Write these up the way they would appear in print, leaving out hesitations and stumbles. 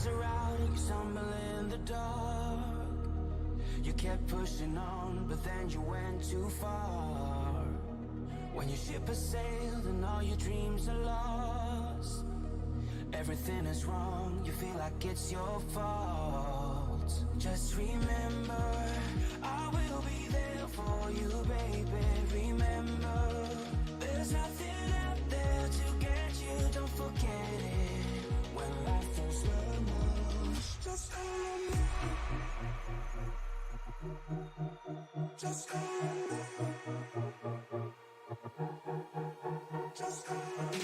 lights are out and you stumble in the dark. You kept pushing on, but then you went too far. When your ship has sailed and all your dreams are lost, everything is wrong, you feel like it's your fault. Just remember, I will be there for you, baby. Remember, there's nothing out there to get you, don't forget it. When life feels lemons, just call on me. Just call on me. Just call on me. Just call on me.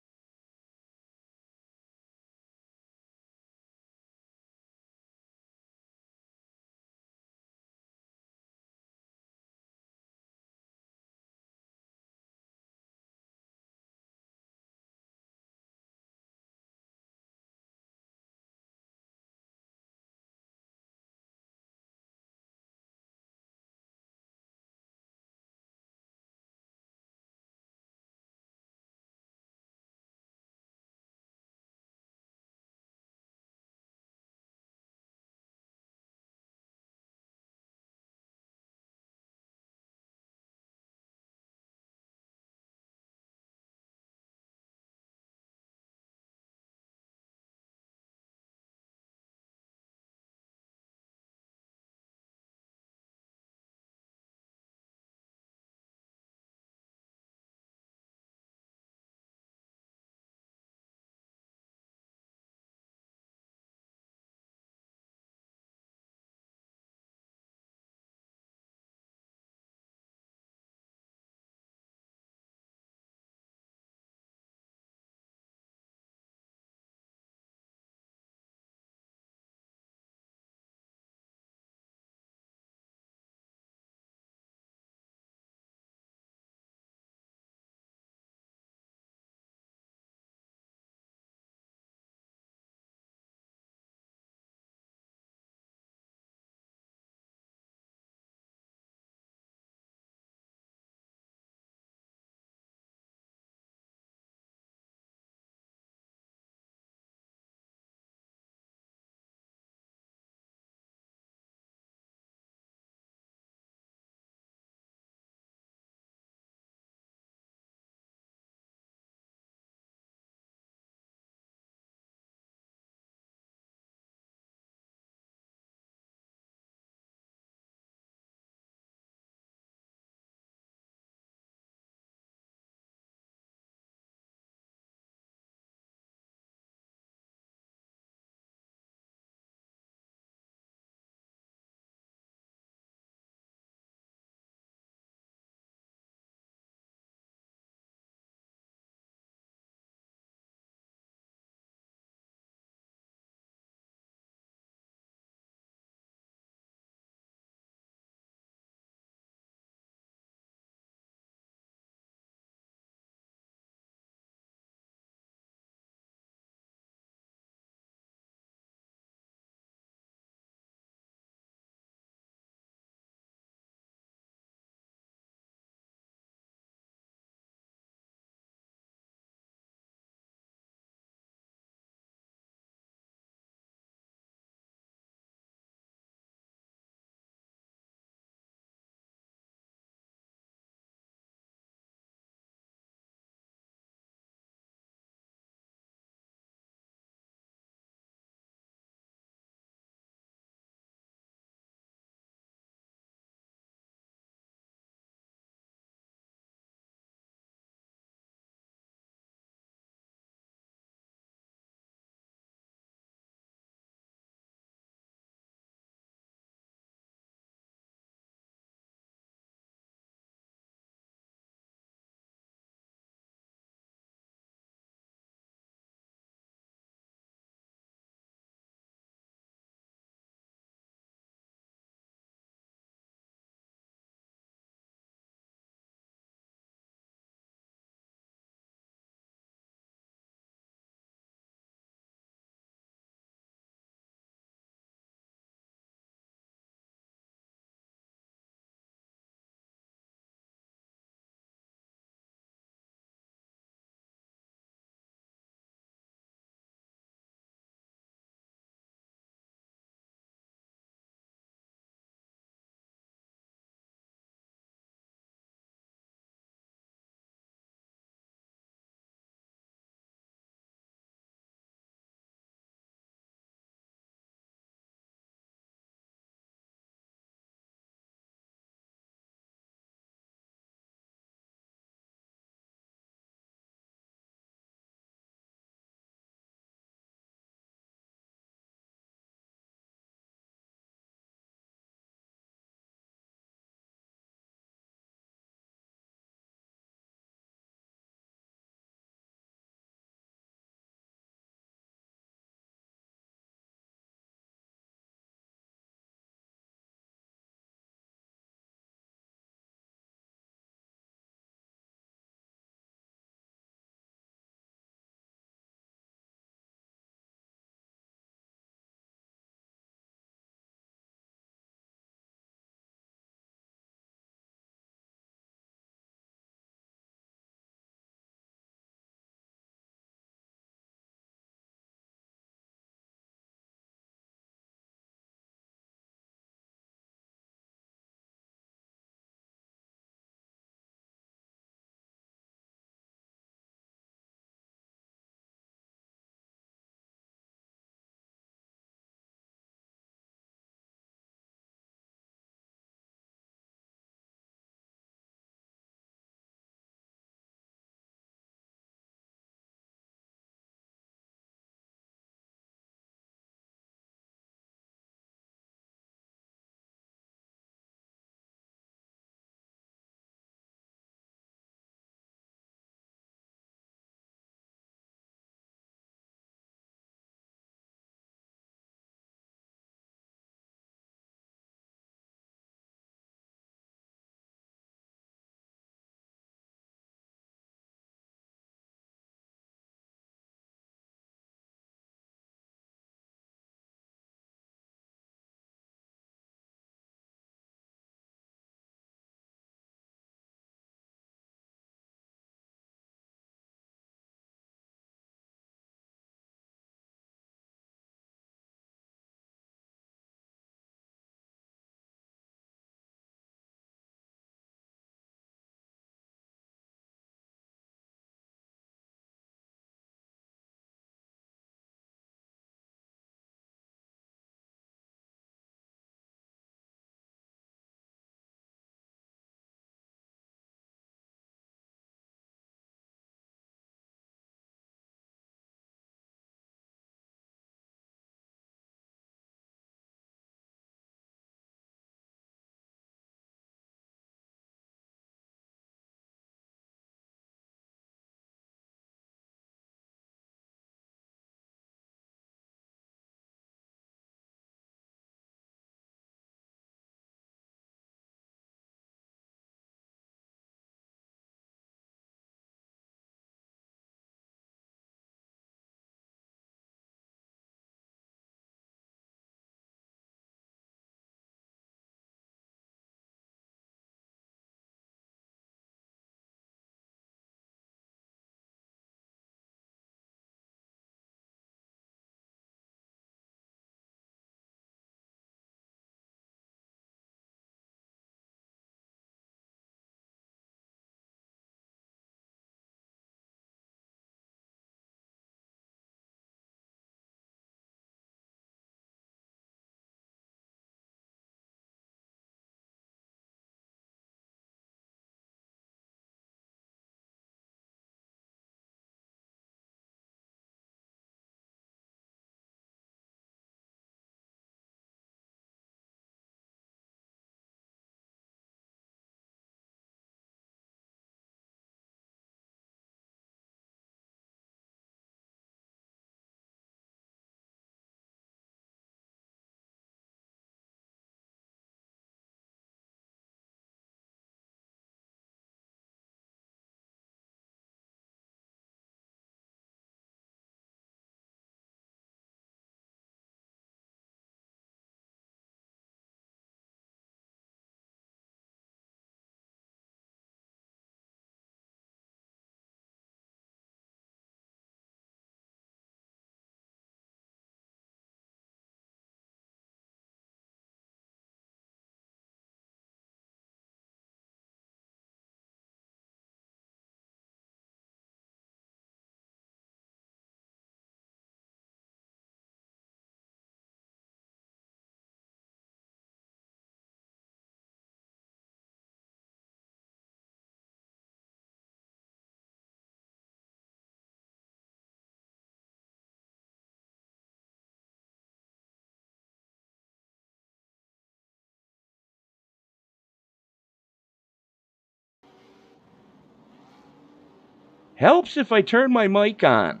Helps if I turn my mic on.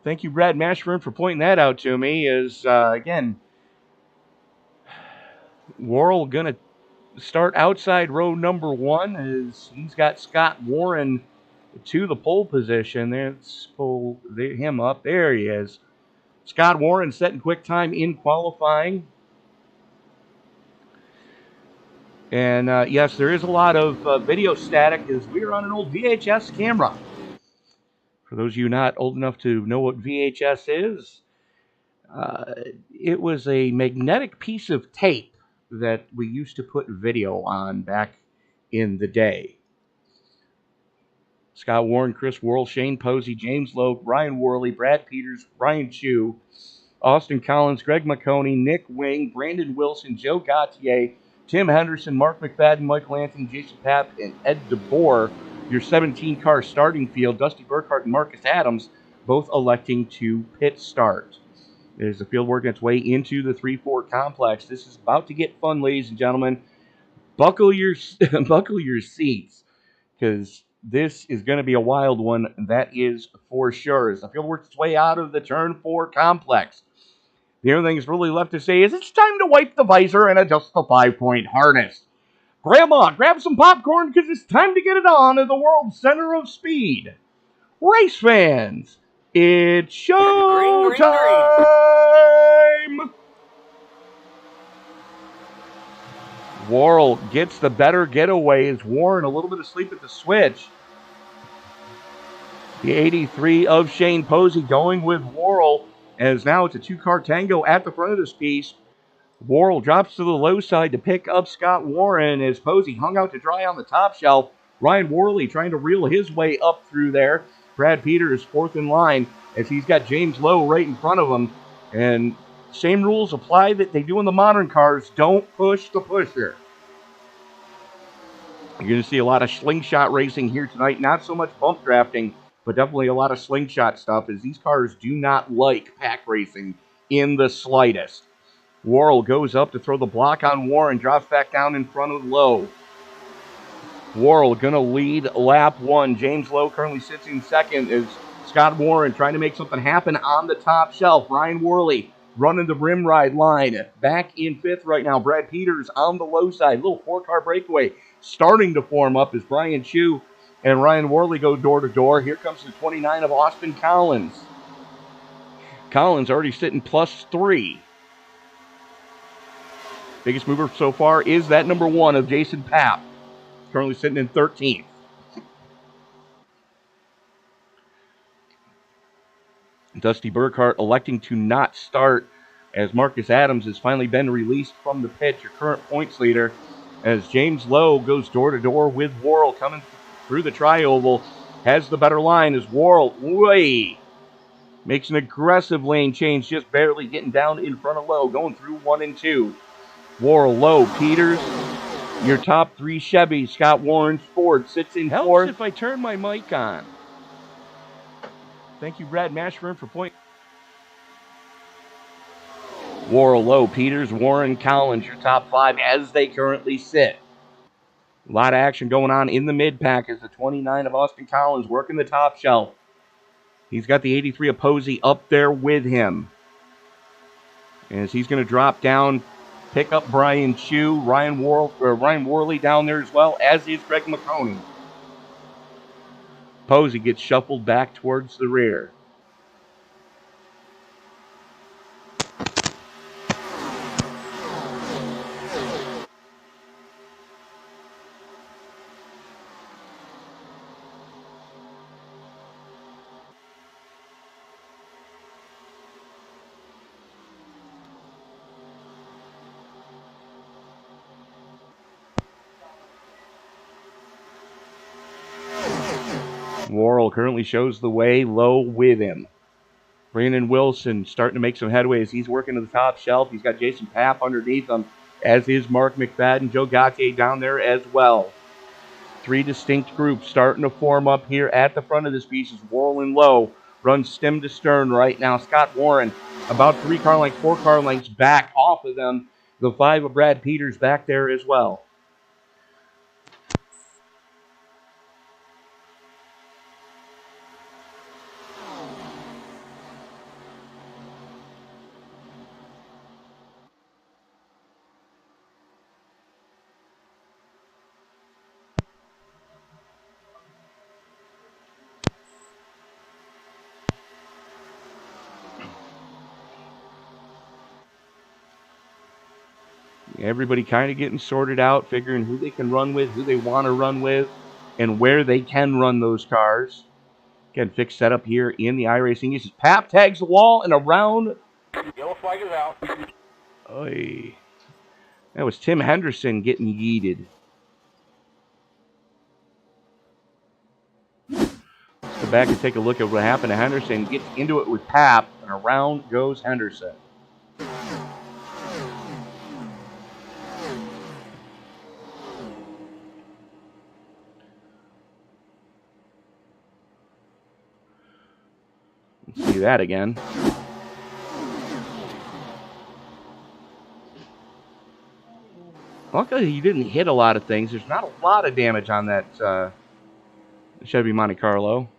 Thank you, Brad Mashburn, for pointing that out to me. Again, Worrell going to start outside row number 1 as he's got Scott Warren to the pole position. Let's pull him up. There he is. Scott Warren setting quick time in qualifying. And yes, there is a lot of video static as we are on an old VHS camera. For those of you not old enough to know what VHS is, it was a magnetic piece of tape that we used to put video on back in the day. Scott Warren, Chris Worrell, Shane Posey, James Lowe, Ryan Worley, Brad Peters, Ryan Chu, Austin Collins, Greg McConey, Nick Wing, Brandon Wilson, Joe Gautier, Tim Henderson, Mark McFadden, Michael Anthony, Jason Papp, and Ed DeBoer. Your 17-car starting field, Dusty Burkhart and Markus Adams, both electing to pit start. There's the field working its way into the 3-4 complex. This is about to get fun, ladies and gentlemen. Buckle your seats, because this is going to be a wild one, that is for sure. As the field works its way out of the turn 4 complex, the only thing that's really left to say is it's time to wipe the visor and adjust the 5-point harness. Grandma, grab some popcorn because it's time to get it on at the world's center of speed. Race fans, it's show time! Worrell gets the better getaway as Warren a little bit asleep at the switch. The 83 of Shane Posey going with Worrell, as now it's a 2-car tango at the front of this piece. Worrell drops to the low side to pick up Scott Warren as Posey hung out to dry on the top shelf. Ryan Worley trying to reel his way up through there. Brad Peters fourth in line as he's got James Lowe right in front of him. And same rules apply that they do in the modern cars. Don't push the pusher. You're going to see a lot of slingshot racing here tonight. Not so much bump drafting, but definitely a lot of slingshot stuff, as these cars do not like pack racing in the slightest. Worrell goes up to throw the block on Warren, drops back down in front of Lowe. Worrell going to lead lap 1. James Lowe currently sits in second as Scott Warren trying to make something happen on the top shelf. Ryan Worley running the rim ride line. Back in 5th right now. Brad Peters on the low side. Little 4-car breakaway starting to form up as Brian Chu and Ryan Worley go door to door. Here comes the 29 of Austin Collins. Collins already sitting +3. Biggest mover so far is that number 1 of Jason Papp, currently sitting in 13th. Dusty Burkhart electing to not start as Markus Adams has finally been released from the pit, your current points leader, as James Lowe goes door to door with Worrell coming through the tri-oval, has the better line as Worrell makes an aggressive lane change, just barely getting down in front of Lowe, going through 1 and 2. Worrell, Lowe, Peters, your top 3 Chevys. Scott Warren's Ford sits in 4th. Helps if I turn my mic on. Thank you, Brad Mashburn, for pointing. Worrell, Lowe, Peters, Warren, Collins, your top 5 as they currently sit. A lot of action going on in the mid-pack as the 29 of Austin Collins working the top shelf. He's got the 83 of Posey up there with him. As he's going to drop down, pick up Brian Chu, Ryan Worley down there as well, as is Greg McConey. Posey gets shuffled back towards the rear. Worrell currently shows the way, Lowe with him. Brandon Wilson starting to make some headway as he's working to the top shelf. He's got Jason Papp underneath him, as is Mark McFadden, Joe Gautier down there as well. 3 distinct groups starting to form up here at the front of this piece as Worrell and Lowe run stem to stern right now. Scott Warren about 3-car lengths, 4-car lengths back off of them. The 5 of Brad Peters back there as well. Everybody kind of getting sorted out, figuring who they can run with, who they want to run with, and where they can run those cars. Again, fixed setup here in the iRacing East. Pap tags the wall and around. Yellow flag is out. Oy. That was Tim Henderson getting yeeted. Let's go back and take a look at what happened to Henderson. Gets into it with Pap, and around goes Henderson. Let's see that again. Luckily, he didn't hit a lot of things. There's not a lot of damage on that Chevy Monte Carlo.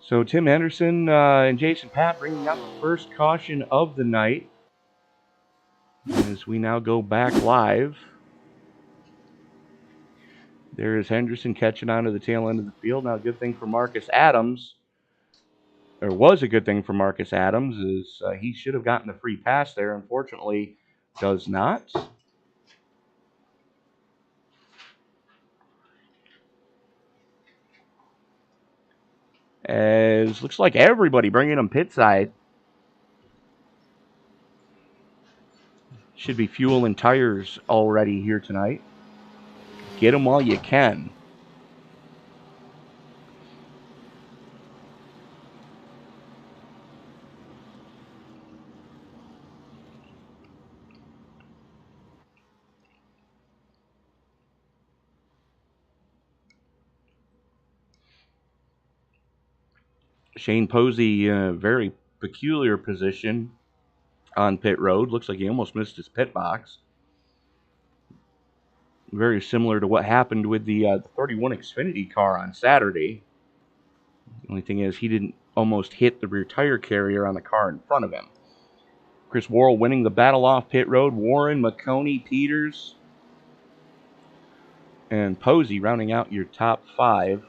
So Tim Henderson and Jason Papp bringing out the first caution of the night. As we now go back live. There is Henderson catching on to the tail end of the field. Now, a good thing for Markus Adams, or was a good thing for Markus Adams, is he should have gotten the free pass there. Unfortunately, does not. As looks like everybody bringing them pit side. Should be fuel and tires already here tonight. Get them while you can. Shane Posey in a very peculiar position on pit road. Looks like he almost missed his pit box. Very similar to what happened with the 31 Xfinity car on Saturday. The only thing is he didn't almost hit the rear tire carrier on the car in front of him. Chris Worrell winning the battle off pit road. Warren, McConey, Peters, and Posey rounding out your top five.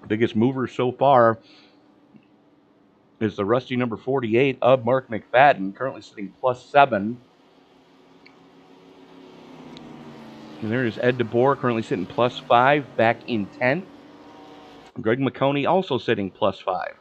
Biggest mover so far is the rusty number 48 of Mark McFadden, currently sitting +7. And there is Ed DeBoer, currently sitting +5, back in 10th. Greg McConey also sitting +5.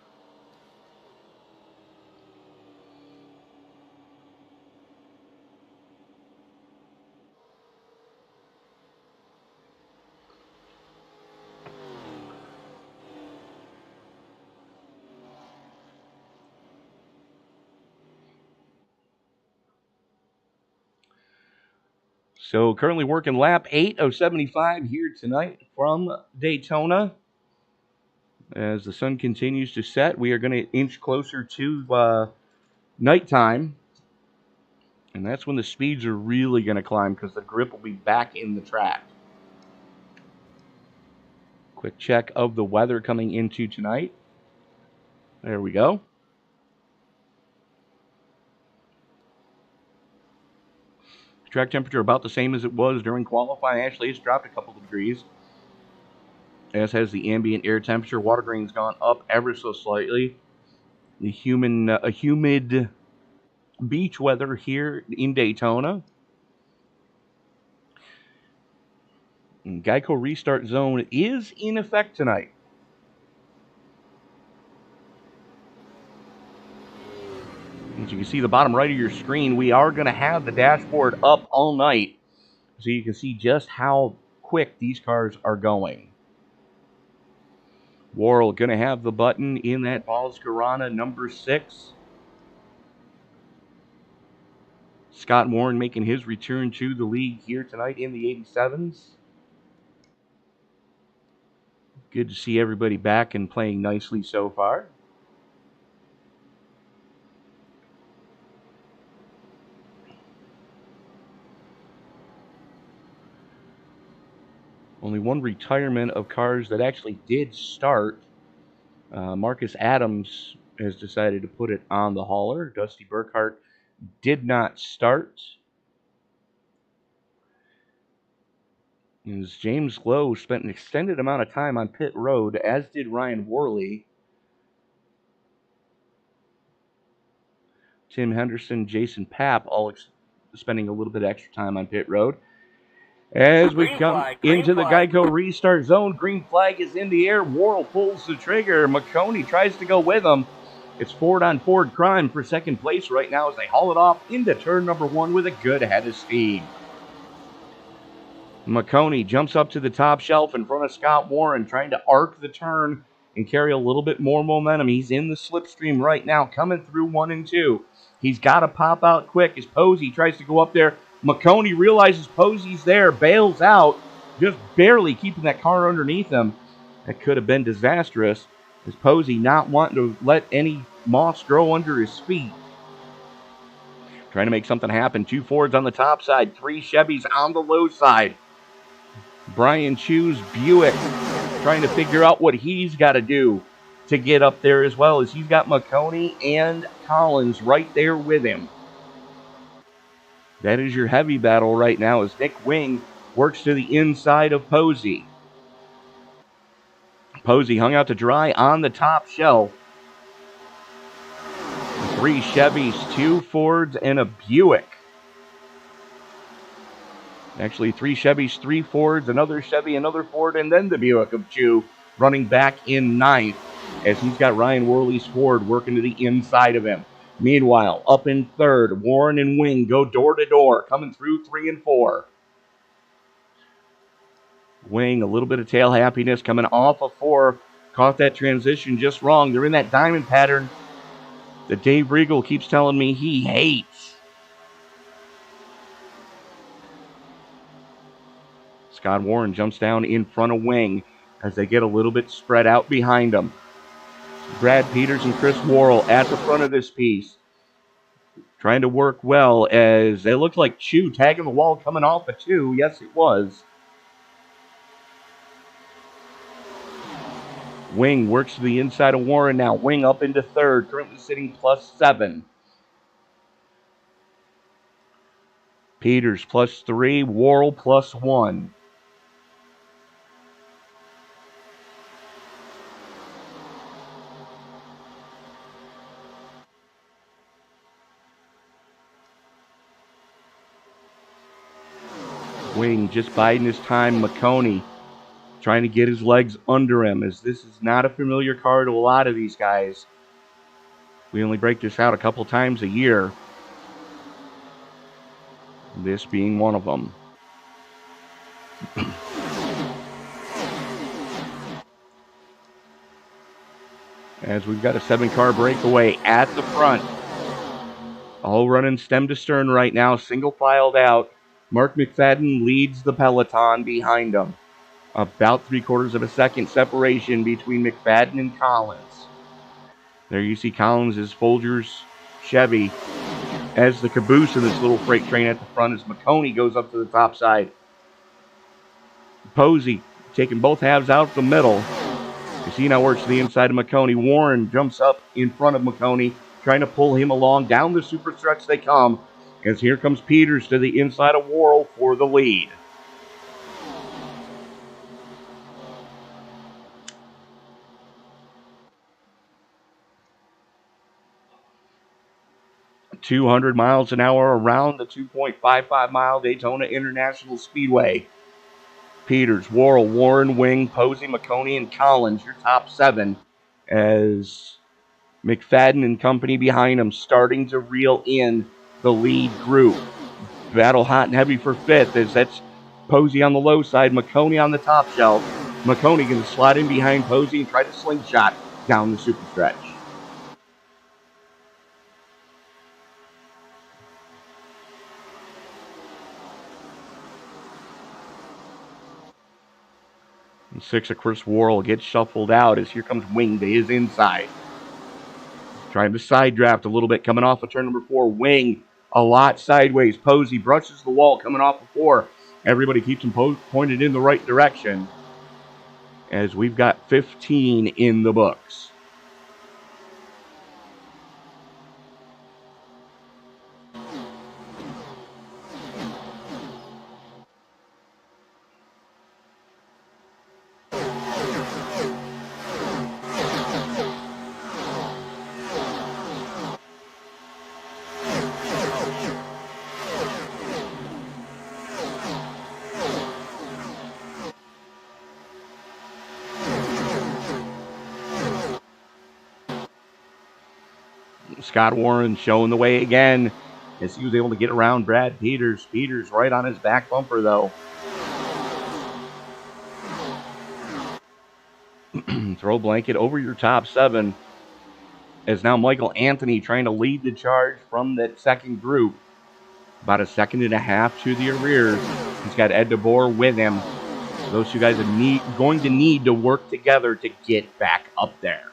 So currently working lap 8 of 75 here tonight from Daytona. As the sun continues to set, we are going to inch closer to nighttime. And that's when the speeds are really going to climb because the grip will be back in the track. Quick check of the weather coming into tonight. There we go. Track temperature about the same as it was during qualifying. Actually, it's dropped a couple of degrees. As has the ambient air temperature. Water grain's gone up ever so slightly. The humid beach weather here in Daytona. And Geico restart zone is in effect tonight. As you can see the bottom right of your screen, we are going to have the dashboard up all night so you can see just how quick these cars are going. Worrell going to have the button in that Valsgarana number 6. Scott Warren making his return to the league here tonight in the 87s. Good to see everybody back and playing nicely so far. Only one retirement of cars that actually did start. Markus Adams has decided to put it on the hauler. Dusty Burkhart did not start. As James Lowe spent an extended amount of time on pit road, as did Ryan Worrell. Tim Henderson, Jason Papp, all spending a little bit extra time on pit road. As we come into the Geico restart zone, green flag is in the air. Worrell pulls the trigger. McConey tries to go with him. It's Ford-on-Ford crime for second place right now as they haul it off into turn number 1 with a good head of steam. McConey jumps up to the top shelf in front of Scott Warren, trying to arc the turn and carry a little bit more momentum. He's in the slipstream right now, coming through 1 and 2. He's got to pop out quick as Posey tries to go up there. McConey realizes Posey's there, bails out, just barely keeping that car underneath him. That could have been disastrous, as Posey not wanting to let any moss grow under his feet. Trying to make something happen. 2 Fords on the top side, 3 Chevys on the low side. Brian Chu's Buick trying to figure out what he's got to do to get up there as well, as he's got McConey and Collins right there with him. That is your heavy battle right now as Nick Wing works to the inside of Posey. Posey hung out to dry on the top shelf. 3 Chevys, 2 Fords, and a Buick. Actually, 3 Chevys, 3 Fords, another Chevy, another Ford, and then the Buick of Chu running back in 9th as he's got Ryan Worley's Ford working to the inside of him. Meanwhile, up in 3rd, Warren and Wing go door to door, coming through 3 and 4. Wing, a little bit of tail happiness coming off of 4. Caught that transition just wrong. They're in that diamond pattern that Dave Regal keeps telling me he hates. Scott Warren jumps down in front of Wing as they get a little bit spread out behind them. Brad Peters and Chris Worrell at the front of this piece, trying to work well as it looked like Chu tagging the wall coming off a 2. Yes, it was. Wing works to the inside of Warren now. Wing up into 3rd, currently sitting +7. Peters +3, Worrell +1. Wing just biding his time. McConey trying to get his legs under him, as this is not a familiar car to a lot of these guys. We only break this out a couple times a year, this being one of them. As we've got a 7-car breakaway at the front. All running stem to stern right now, single filed out. Mark McFadden leads the peloton behind him. About 3/4 of a second separation between McFadden and Collins. There you see Collins' Folgers Chevy as the caboose of this little freight train at the front as McConey goes up to the top side. Posey taking both halves out the middle. You see now works to the inside of McConey. Warren jumps up in front of McConey, trying to pull him along. Down the super stretch they come, as here comes Peters to the inside of Worrell for the lead. .200 miles an hour around the 2.55-mile Daytona International Speedway. Peters, Worrell, Warren, Wing, Posey, McConey, and Collins, your top 7, as McFadden and company behind him starting to reel in the lead group. Battle hot and heavy for 5th, as that's Posey on the low side, McConey on the top shelf. McConey going to slide in behind Posey and try to slingshot down the super stretch. And 6 of Chris Worrell gets shuffled out as here comes Wing to his inside. Trying to side draft a little bit coming off of turn number 4. Wing a lot sideways. Posey brushes the wall coming off of 4. Everybody keeps them pointed in the right direction, as we've got 15 in the books. Scott Warren showing the way again as he was able to get around Brad Peters. Peters right on his back bumper, though. Throw blanket over your top 7. As now Michael Anthony trying to lead the charge from that second group. About a second and a half to the rear. He's got Ed DeBoer with him. Those two guys are going to need to work together to get back up there.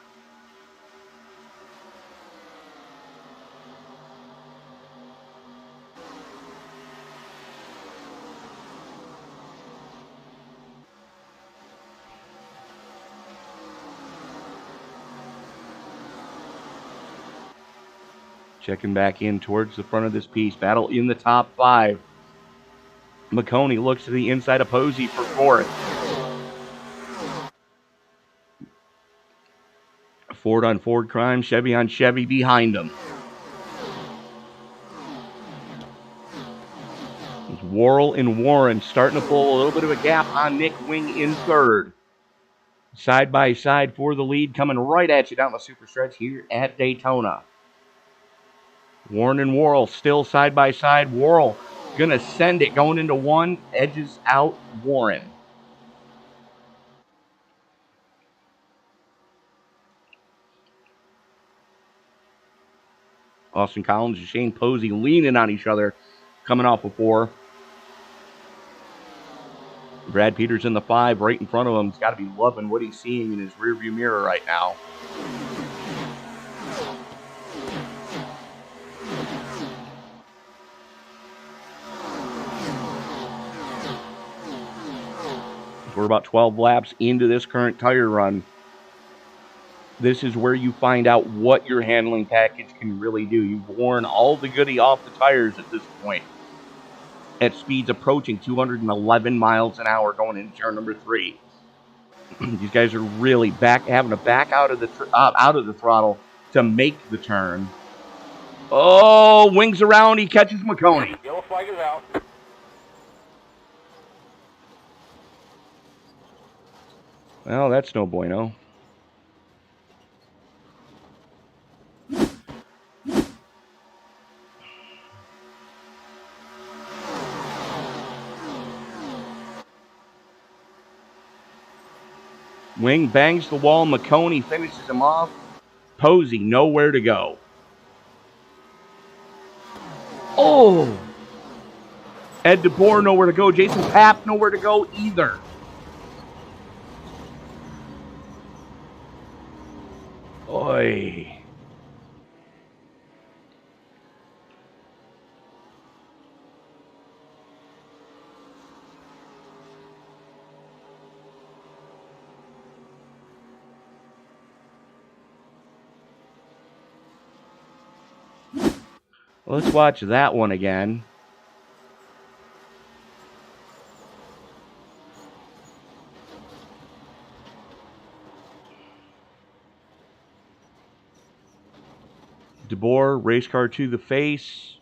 Checking back in towards the front of this piece. Battle in the top 5. McConey looks to the inside of Posey for 4th. Ford on Ford crime, Chevy on Chevy behind him. Worrell and Warren starting to pull a little bit of a gap on Nick Wing in 3rd. Side by side for the lead, coming right at you down the super stretch here at Daytona. Warren and Worrell still side by side. Worrell going to send it going into 1. Edges out Warren. Austin Collins and Shane Posey leaning on each other, coming off of 4. Brad Peters in the 5 right in front of him. He's got to be loving what he's seeing in his rearview mirror right now. We're about 12 laps into this current tire run. This is where you find out what your handling package can really do. You've worn all the goodie off the tires at this point. At speeds approaching 211 miles an hour going into turn number 3. These guys are really having to back out of the throttle to make the turn. Oh, wings around. He catches McConey. Yellow flag is out. Well, that's no bueno. Wing bangs the wall. McConey finishes him off. Posey nowhere to go. Oh! Ed DeBoer nowhere to go. Jason Papp nowhere to go either. Oy. Let's watch that one again. DeBoer, race car to the face.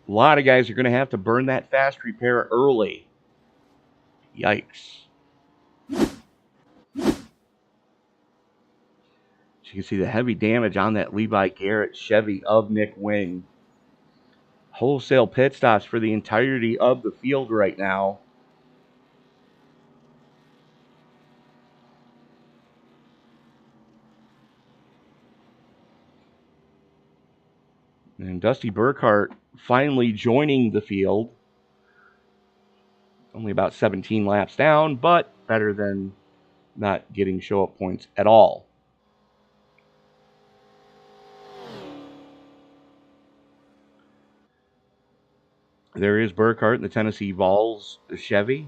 A lot of guys are going to have to burn that fast repair early. Yikes. So you can see the heavy damage on that Levi Garrett Chevy of Nick Wing. Wholesale pit stops for the entirety of the field right now. And Dusty Burkhart finally joining the field. Only about 17 laps down, but better than not getting show-up points at all. There is Burkhart in the Tennessee Vols Chevy.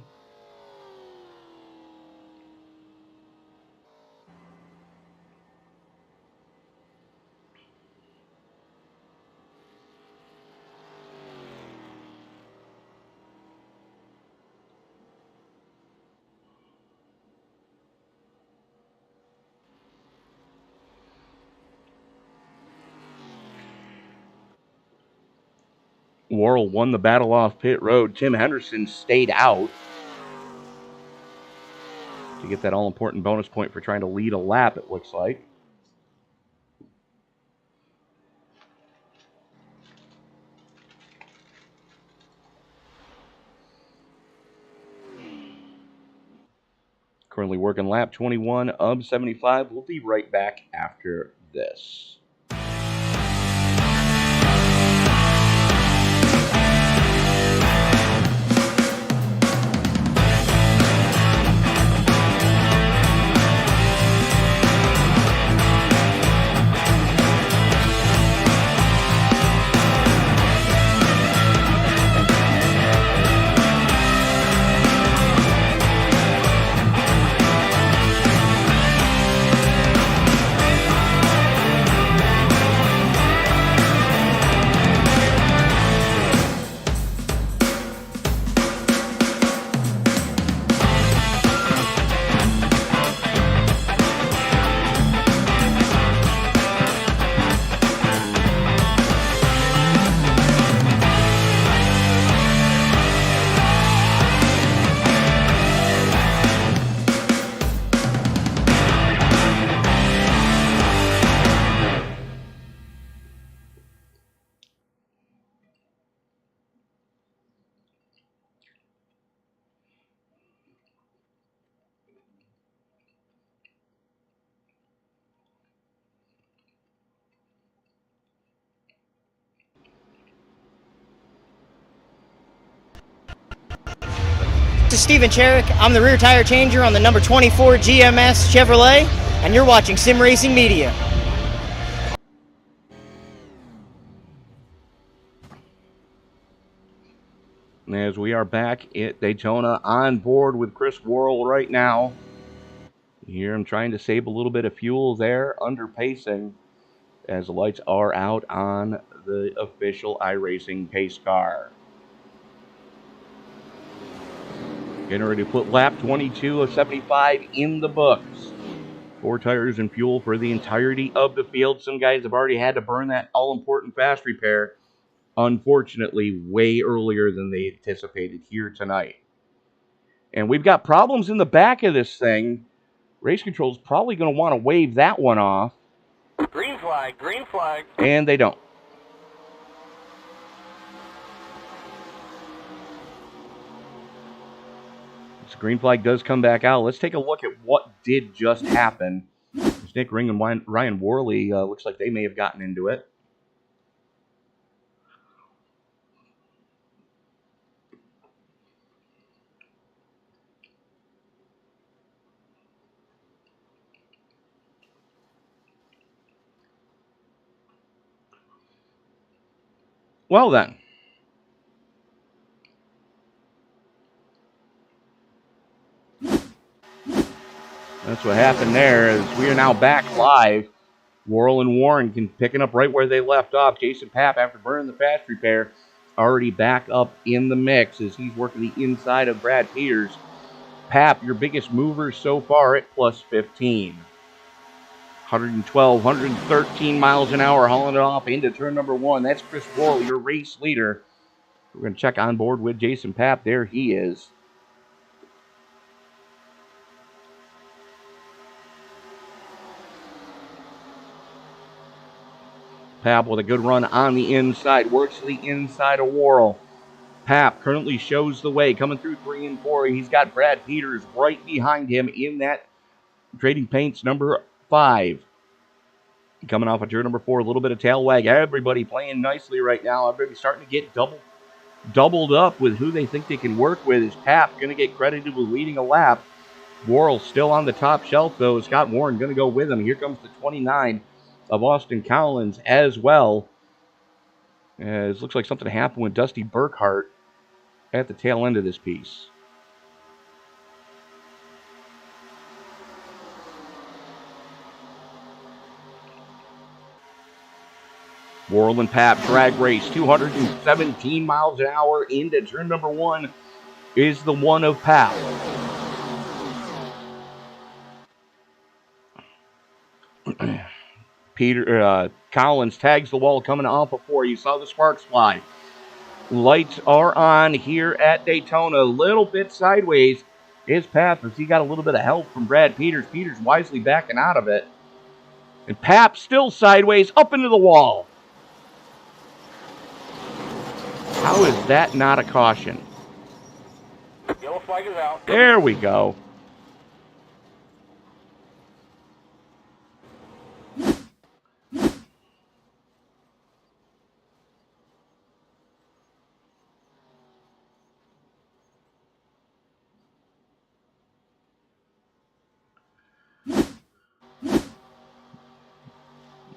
Worrell won the battle off pit road. Tim Henderson stayed out to get that all-important bonus point for trying to lead a lap, it looks like. Currently working lap 21 of 75. We'll be right back after this. This is Steven Cherrick. I'm the rear tire changer on the number 24 GMS Chevrolet, and you're watching Sim Racing Media. As we are back at Daytona on board with Chris Worrell right now. Here I'm trying to save a little bit of fuel there, under pacing, as the lights are out on the official iRacing pace car. Getting ready to put lap 22 of 75 in the books. 4 tires and fuel for the entirety of the field. Some guys have already had to burn that all-important fast repair, unfortunately, way earlier than they anticipated here tonight. And we've got problems in the back of this thing. Race Control's probably going to want to wave that one off. Green flag, green flag. And they don't. This green flag does come back out. Let's take a look at what did just happen. Nick Ring and Ryan Worley looks like they may have gotten into it. Well then. That's what happened there. As we are now back live. Worrell and Warren picking up right where they left off. Jason Papp, after burning the fast repair, already back up in the mix as he's working the inside of Brad Peters. Papp, your biggest mover so far at plus 15. 112, 113 miles an hour, hauling it off into turn number 1. That's Chris Worrell, your race leader. We're going to check on board with Jason Papp. There he is. Papp with a good run on the inside. Works to the inside of Worrell. Papp currently shows the way. Coming through 3 and 4. He's got Brad Peters right behind him in that Trading Paints number 5. Coming off of turn number 4. A little bit of tail wag. Everybody playing nicely right now. Everybody starting to get doubled up with who they think they can work with. Is Papp going to get credited with leading a lap? Worrell still on the top shelf, though. Scott Warren going to go with him. Here comes the 29 of Austin Collins as well. It looks like something happened with Dusty Burkhart at the tail end of this piece. Worrell and Pap drag race, 217 miles an hour into turn number 1 is the one of Pap. Collins tags the wall coming off of 4. You saw the sparks fly. Lights are on here at Daytona. A little bit sideways is Pap as he got a little bit of help from Brad Peters. Peters wisely backing out of it. And Pap still sideways up into the wall. How is that not a caution? Yellow flag is out. There we go.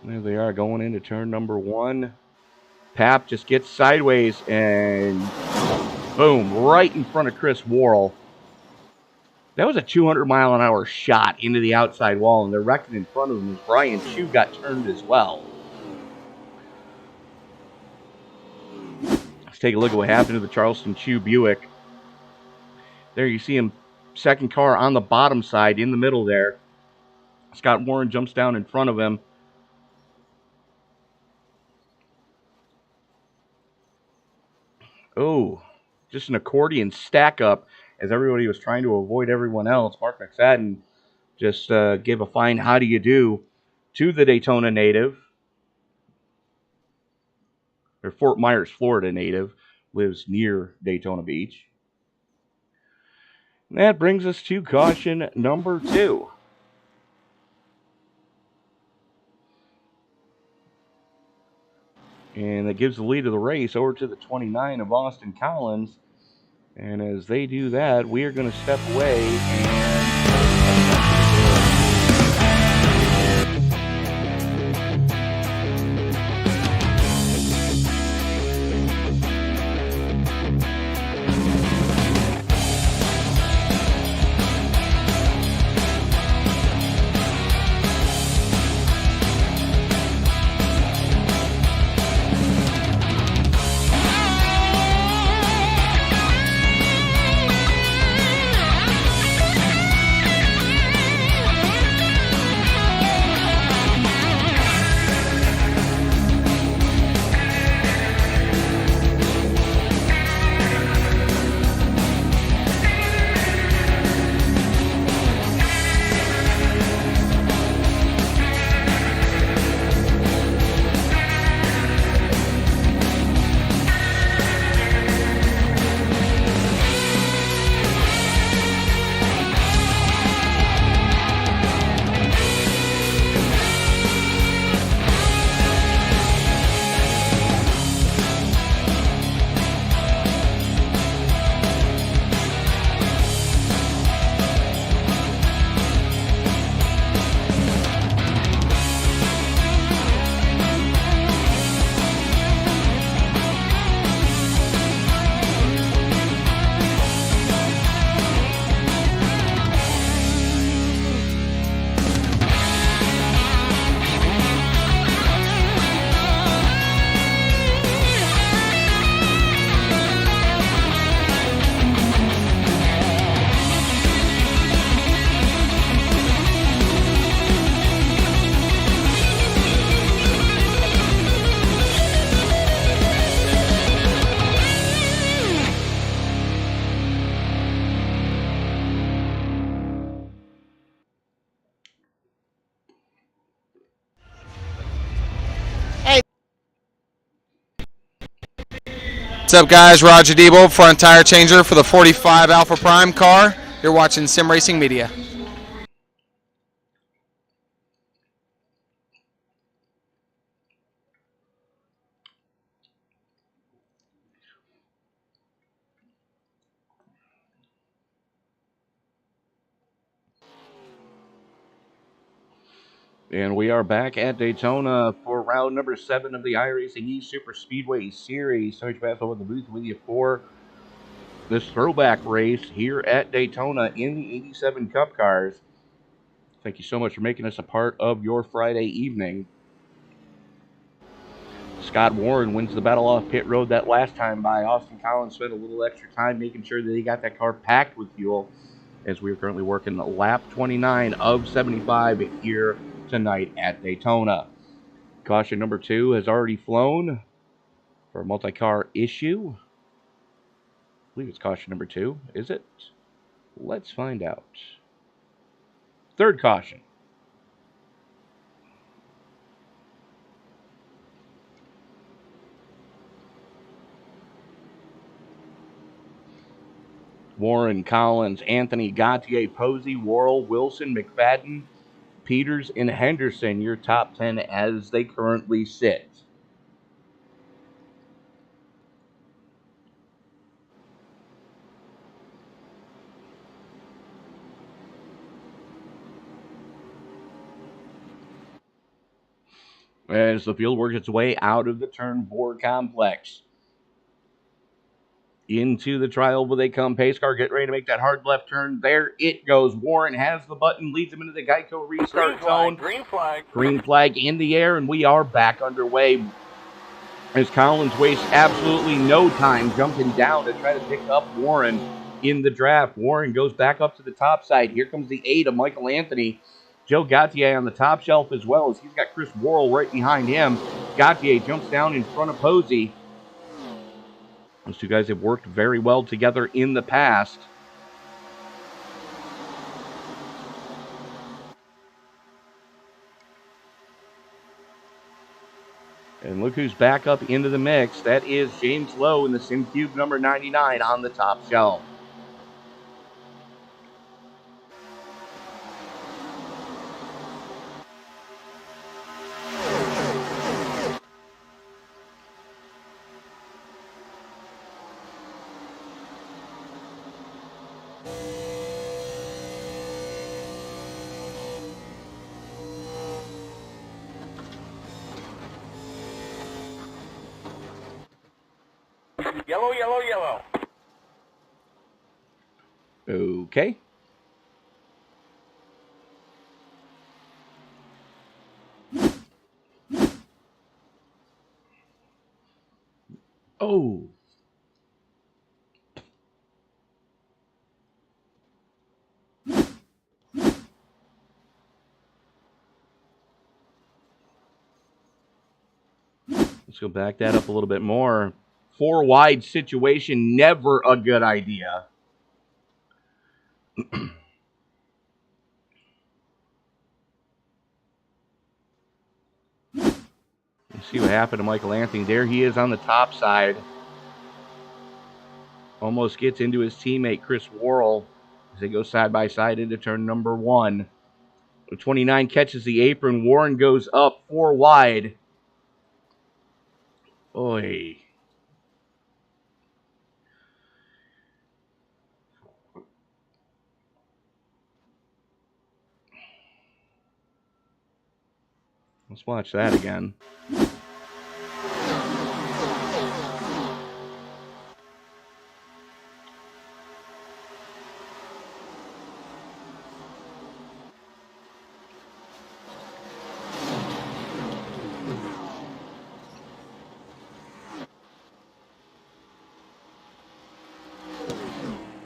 There they are going into turn number 1. Pap just gets sideways and boom, right in front of Chris Worrell. That was a 200-mile-an-hour shot into the outside wall, and they're wrecking in front of him as Brian Chu got turned as well. Let's take a look at what happened to the Charleston Chu Buick. There you see him, second car on the bottom side in the middle there. Scott Warren jumps down in front of him. Oh, just an accordion stack up as everybody was trying to avoid everyone else. Markus Adams just gave a fine how do you do to the Daytona native. Or Fort Myers, Florida native, lives near Daytona Beach. And that brings us to caution number 2. And that gives the lead of the race over to the 29 of Austin Collins. And as they do that, we are going to step away and... What's up, guys? Roger Debo, front tire changer for the 45 Alpha Prime car. You're watching Sim Racing Media. And we are back at Daytona for round number 7 of the iRacing E Superspeedway Series. Serge Basso in the booth with you for this throwback race here at Daytona in the 87 Cup cars. Thank you so much for making us a part of your Friday evening. Scott Warren wins the battle off pit road that last time by. Austin Collins spent a little extra time making sure that he got that car packed with fuel, as we are currently working lap 29 of 75 here tonight at Daytona. Caution number 2 has already flown for a multi-car issue. I believe it's caution number 2, is it? Let's find out. Third caution. Warren, Collins, Anthony, Gautier, Posey, Worrell, Wilson, McFadden, Peters, and Henderson, your top 10 as they currently sit. As the field works its way out of the turn 4 complex. Into the trial will they come. Pace car get ready to make that hard left turn. There it goes. Warren has the button, leads him into the Geico restart zone. Green flag. Green flag in the air, and we are back underway. As Collins wastes absolutely no time jumping down to try to pick up Warren in the draft. Warren goes back up to the top side. Here comes the 8 of Michael Anthony. Joe Gautier on the top shelf as well, as he's got Chris Worrell right behind him. Gautier jumps down in front of Posey. Those two guys have worked very well together in the past. And look who's back up into the mix. That is James Lowe in the SimCube number 99 on the top shelf. Yellow, yellow, yellow. Okay. Oh. Let's go back that up a little bit more. 4 wide situation, never a good idea. Let's see what happened to Michael Anthony. There he is on the top side. Almost gets into his teammate Chris Worrell as they go side by side into turn number 1. 29 catches the apron. Warren goes up 4 wide. Oy. Let's watch that again.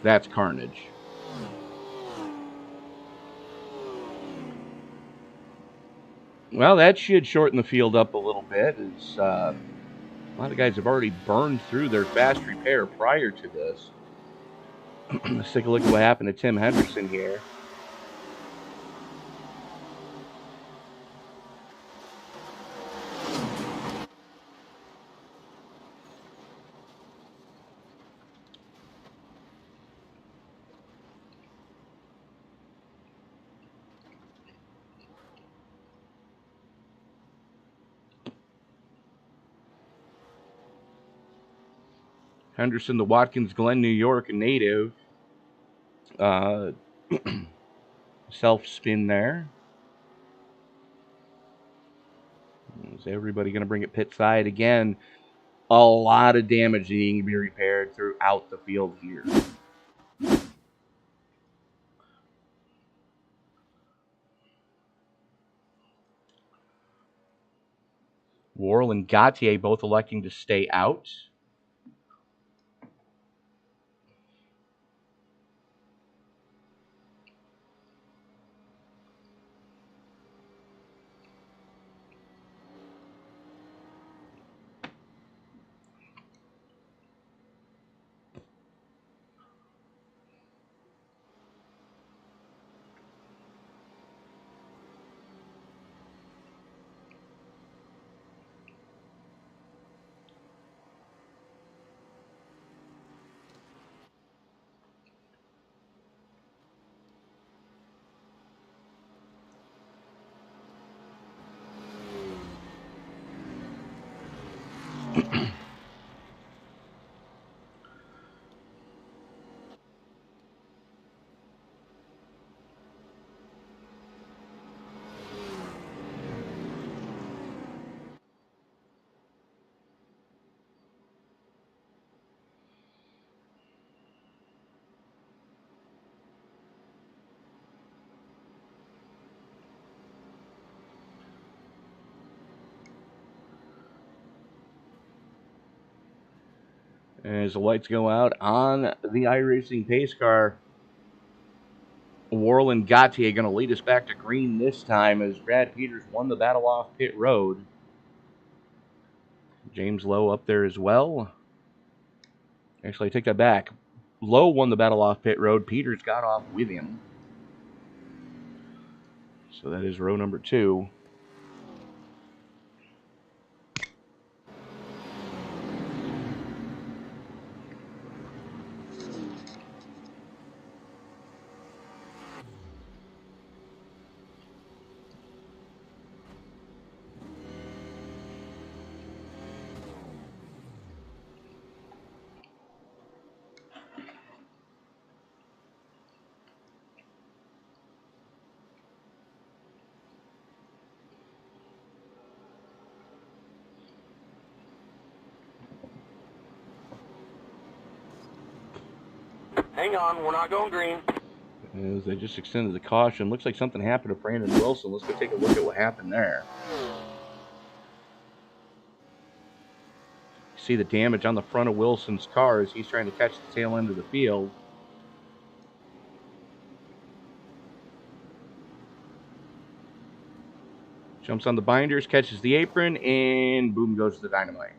That's carnage. Well, that should shorten the field up a little bit, as a lot of guys have already burned through their fast repair prior to this. Let's take a look at what happened to Tim Henderson here. Henderson, the Watkins Glen, New York native. Self-spin there. Is everybody going to bring it pit side again? A lot of damage needing to be repaired throughout the field here. Worrell and Gautier both electing to stay out. As the lights go out on the iRacing pace car, Worrell and Gautier going to lead us back to green this time as Brad Peters won the battle off pit road. James Lowe up there as well. Actually, I take that back. Lowe won the battle off pit road. Peters got off with him. So that is row number 2. Hang on, we're not going green. As they just extended the caution. Looks like something happened to Brandon Wilson. Let's go take a look at what happened there. See the damage on the front of Wilson's car as he's trying to catch the tail end of the field. Jumps on the binders, catches the apron, and boom goes the dynamite.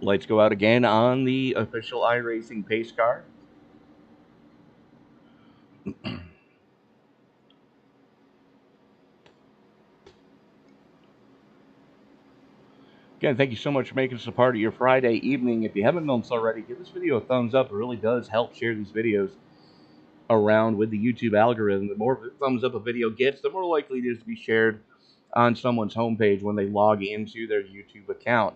Lights go out again on the official iRacing pace car. Again, thank you so much for making us a part of your Friday evening. If you haven't done so already, give this video a thumbs up. It really does help share these videos around with the YouTube algorithm. The more thumbs up a video gets, the more likely it is to be shared on someone's homepage when they log into their YouTube account.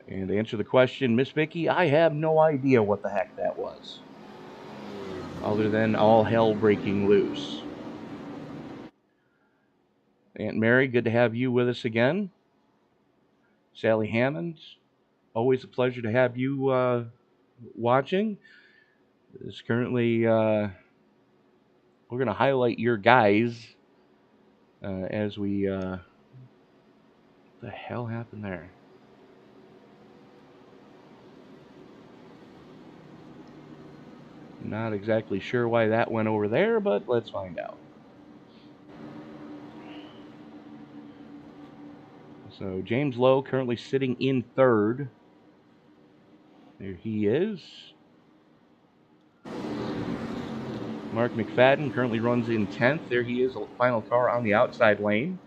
And to answer the question, Miss Vicky, I have no idea what the heck that was, other than all hell breaking loose. Aunt Mary, good to have you with us again. Sally Hammond, always a pleasure to have you watching. It's currently, we're going to highlight your guys as we, what the hell happened there? Not exactly sure why that went over there, but let's find out. So James Lowe currently sitting in third. There he is. Mark McFadden currently runs in 10th. There he is, the final car on the outside lane.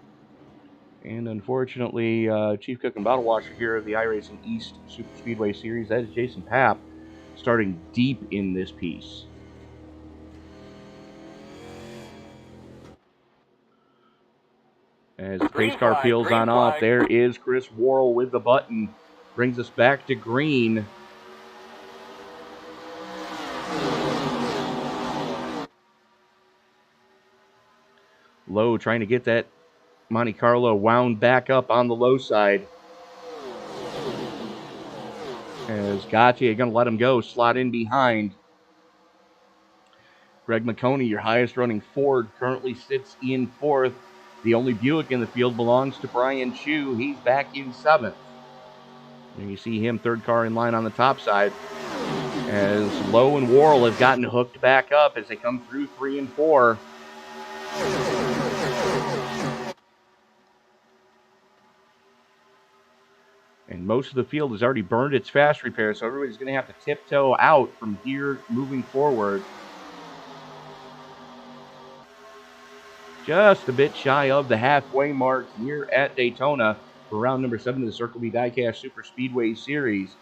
And unfortunately, Chief Cook and Bottle Washer here of the iRacing East Superspeedway Series, that is Jason Papp, starting deep in this piece. As the Green pace car flag, peels green on off, flag. there is Chris Worrell with the button. Brings us back to green. Lowe trying to get that Monte Carlo wound back up on the low side. As Gauthier going to let him go, slot in behind. Greg McConey, your highest running Ford, currently sits in fourth. The only Buick in the field belongs to Brian Chu. He's back in seventh. And you see him, third car in line on the top side. As Lowe and Worrell have gotten hooked back up as they come through 3 and 4. And most of the field has already burned its fast repair, so everybody's going to have to tiptoe out from here moving forward. Just a bit shy of the halfway mark here at Daytona for round number 7 of the Circle B Diecast Superspeedway Series.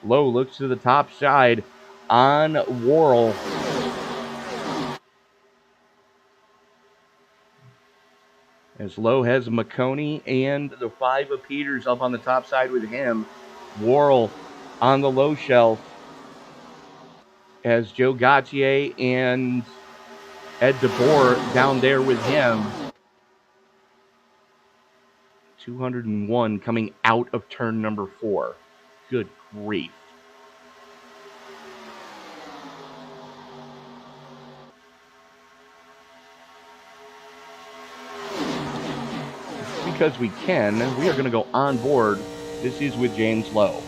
Lowe looks to the top side on Worrell. As Lowe has McConey and the 5 of Peters up on the top side with him. Worrell on the low shelf as Joe Gauthier and Ed DeBoer down there with him. 201 coming out of turn number 4. Good grief. Because we can, we are going to go on board. This is with James Lowe.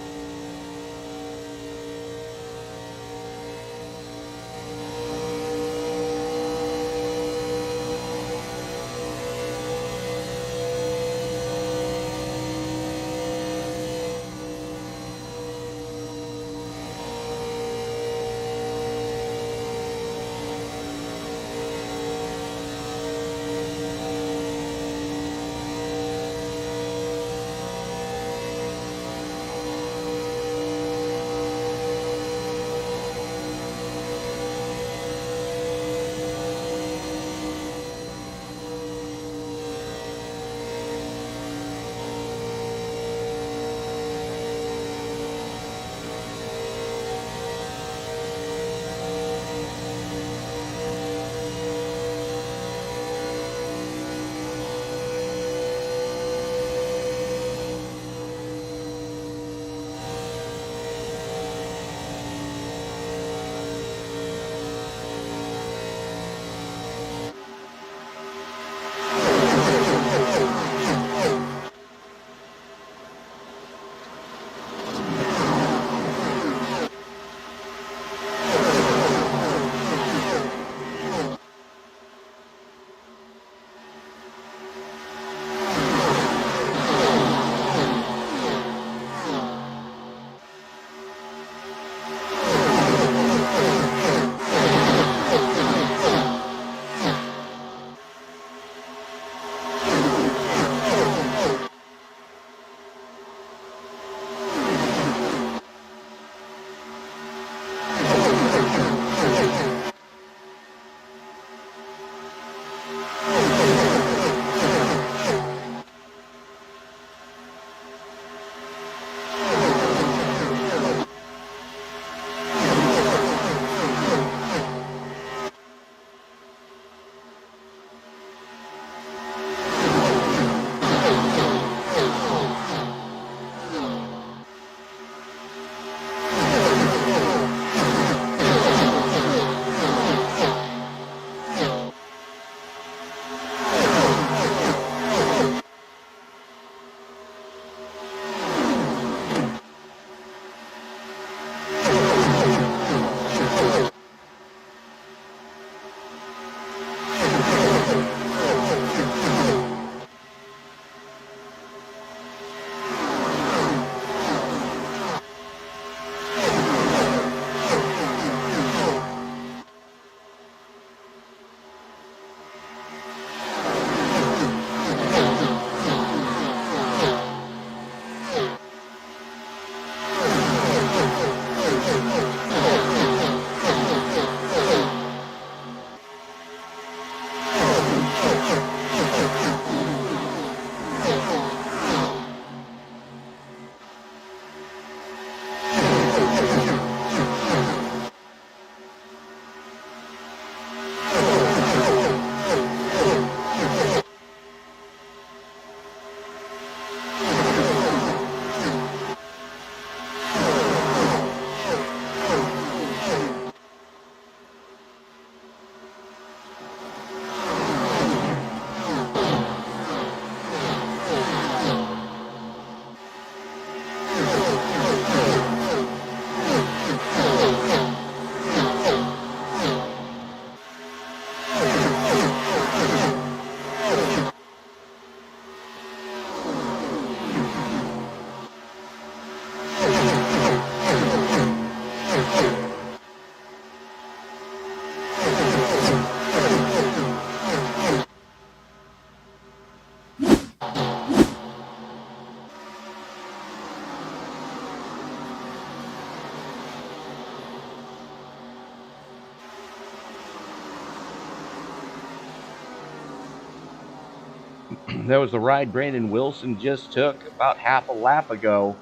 That was the ride Brandon Wilson just took about half a lap ago.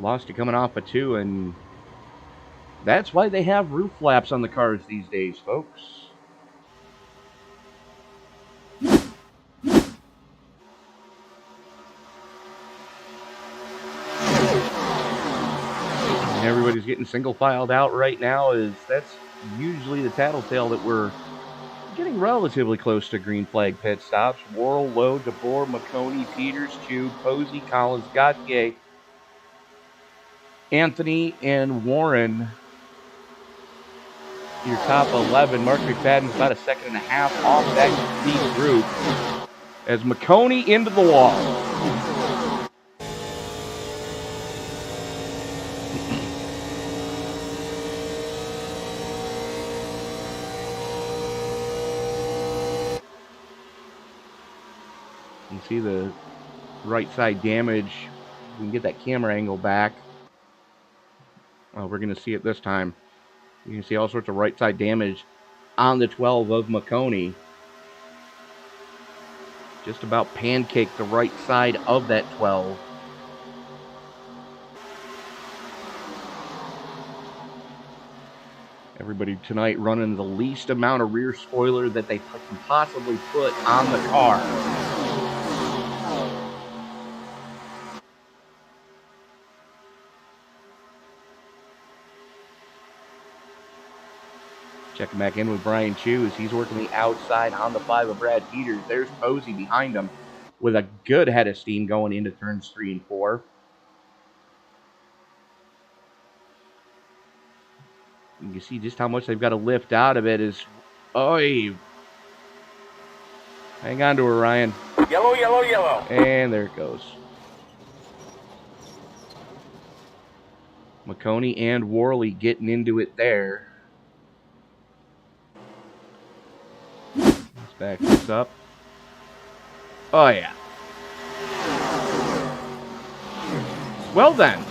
Lost to coming off a 2, and that's why they have roof flaps on the cars these days, folks. And everybody's getting single filed out right now. That's usually the tattletale that we're getting relatively close to green flag pit stops. Worrell, Lowe, DeBoer, McConey, Peters, Chu, Posey, Collins, Gauthier, Anthony, and Warren. Your top 11. Markus Adams about a second and a half off that lead group as McConey into the wall. You see the right side damage. We can get that camera angle back. Oh, we're going to see it this time. You can see all sorts of right side damage on the 12 of McConey. Just about pancaked the right side of that 12. Everybody tonight running the least amount of rear spoiler that they can possibly put on the car. Checking back in with Brian Chu as he's working the outside on the 5 of Brad Peters. There's Posey behind him with a good head of steam going into turns 3 and 4. You can see just how much they've got to lift out of it. Hang on to her, Ryan. Yellow, yellow, yellow. And there it goes. McConey and Worley getting into it there. Let's back this up. Oh, yeah. Well, then.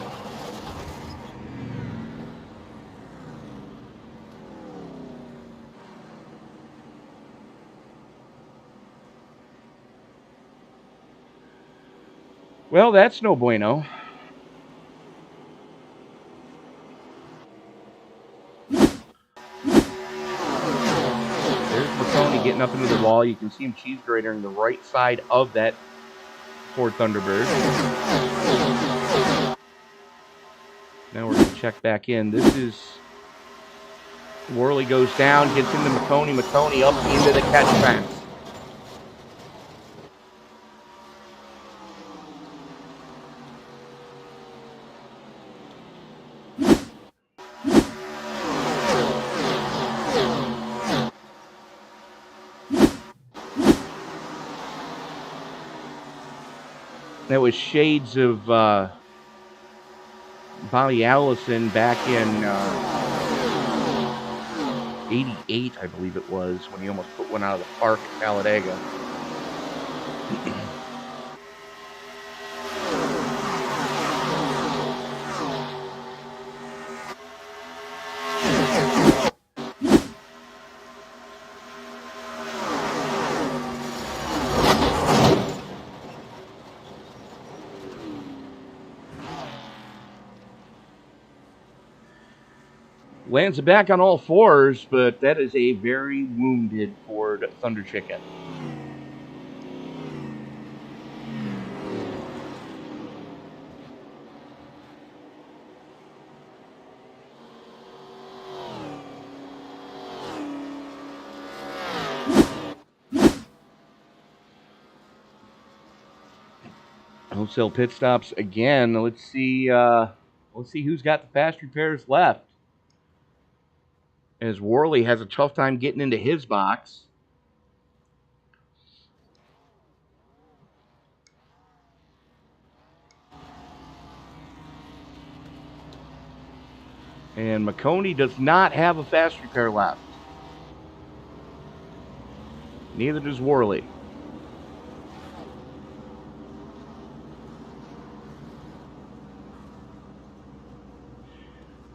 Well, that's no bueno. There's McConey getting up into the wall. You can see him cheese gratering the right side of that Ford Thunderbird. Now we're going to check back in. This is... Worley goes down, gets into McConey. McConey up into the catch fence. That was shades of Bobby Allison back in 88, I believe it was, when he almost put one out of the park at Talladega. Lands it back on all fours, but that is a very wounded Ford Thunder Chicken. Wholesale pit stops again. Let's see who's got the fast repairs left. As Worley has a tough time getting into his box. And McConey does not have a fast repair left. Neither does Worley.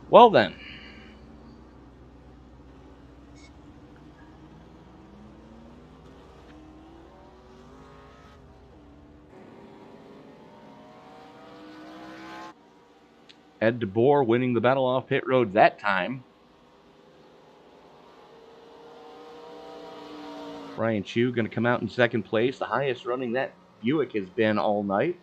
Well then. Ed DeBoer winning the battle off pit road that time. Ryan Chu going to come out in second place, the highest running that Buick has been all night.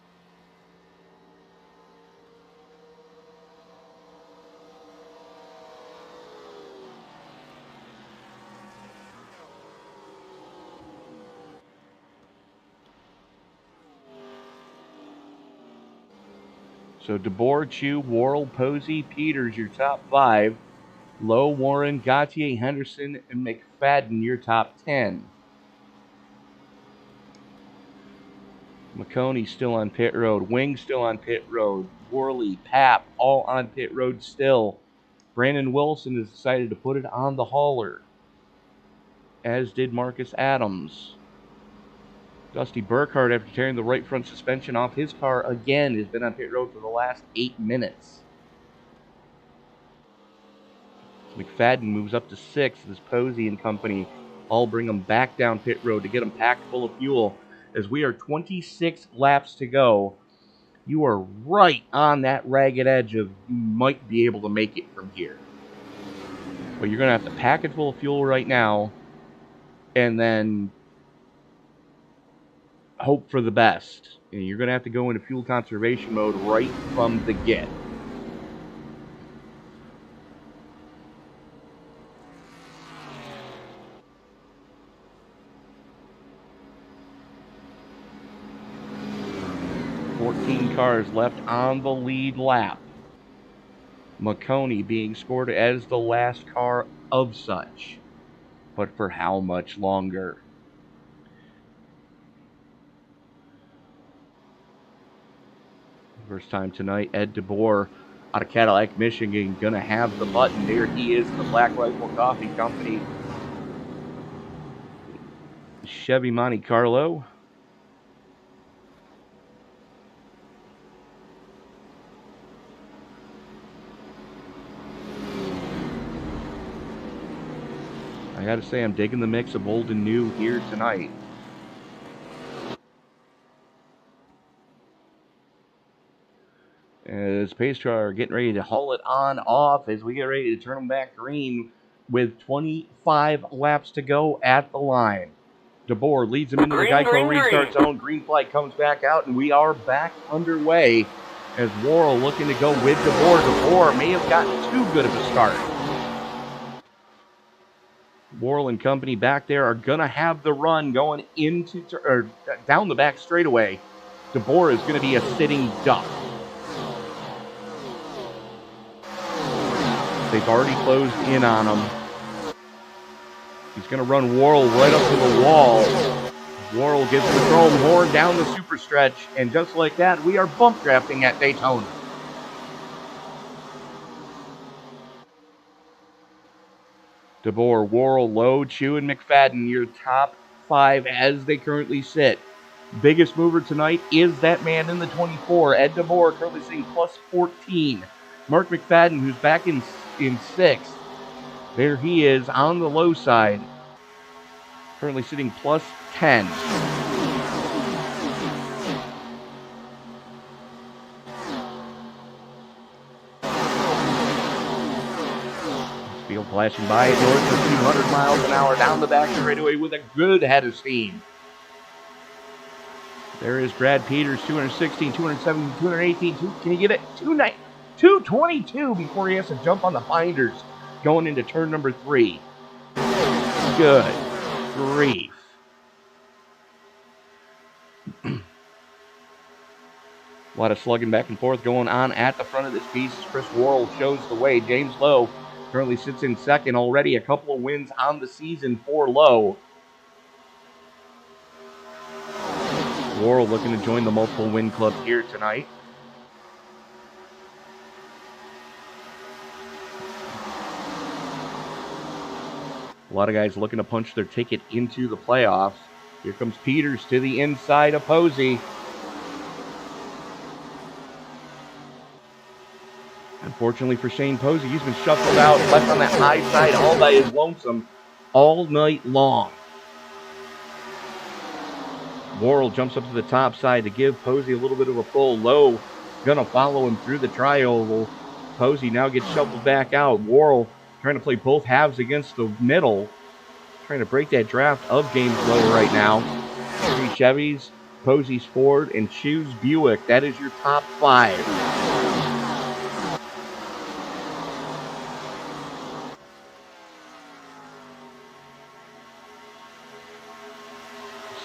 So DeBoer, Chu, Worrell, Posey, Peters, your top 5. Lowe, Warren, Gautier, Henderson, and McFadden, your top 10. McConey still on pit road. Wing still on pit road. Worley, Pap, all on pit road still. Brandon Wilson has decided to put it on the hauler, as did Markus Adams. Dusty Burkhardt, after tearing the right front suspension off his car again, has been on pit road for the last 8 minutes. McFadden moves up to 6th as Posey and company all bring him back down pit road to get him packed full of fuel. As we are 26 laps to go, you are right on that ragged edge of you might be able to make it from here. But you're going to have to pack it full of fuel right now and then hope for the best. And you're going to have to go into fuel conservation mode right from the get. Cars left on the lead lap. McConey being scored as the last car of such. But for how much longer? First time tonight, Ed DeBoer out of Cadillac, Michigan, gonna have the button. There he is in the Black Rifle Coffee Company Chevy Monte Carlo. I gotta say, I'm digging the mix of old and new here tonight. As pace car getting ready to haul it on off as we get ready to turn them back green with 25 laps to go at the line. DeBoer leads him into the Geico restart zone. Green flag comes back out, and we are back underway as Worrell looking to go with DeBoer. DeBoer may have gotten too good of a start. Worrell and company back there are going to have the run going into or down the back straightaway. DeBoer is going to be a sitting duck. They've already closed in on him. He's going to run Worrell right up to the wall. Worrell gets the chrome horn down the super stretch, and just like that, we are bump drafting at Daytona. DeBoer, Worrell, Lowe, Chu, and McFadden, your top 5 as they currently sit. Biggest mover tonight is that man in the 24. Ed DeBoer currently sitting plus 14. Mark McFadden, who's back in 6th. There he is on the low side. Currently sitting plus 10. Field flashing by at north of 200 miles an hour down the back straightaway with a good head of steam. There is Brad Peters, 216, 217, 218. Can he get it? 222 before he has to jump on the binders going into turn number 3. Good grief. A lot of slugging back and forth going on at the front of this piece. Chris Worrell shows the way. James Lowe currently sits in second. Already a couple of wins on the season for Lowe. Worrell looking to join the multiple win club here tonight. A lot of guys looking to punch their ticket into the playoffs. Here comes Peters to the inside of Posey. Unfortunately for Shane Posey, he's been shuffled out, left on that high side all by his lonesome all night long. Worrell jumps up to the top side to give Posey a little bit of a pull. Lowe gonna follow him through the tri-oval. Posey now gets shuffled back out. Worrell trying to play both halves against the middle. Trying to break that draft of James Lowe right now. 3 Chevys, Posey's Ford, and Chu's Buick. That is your top 5.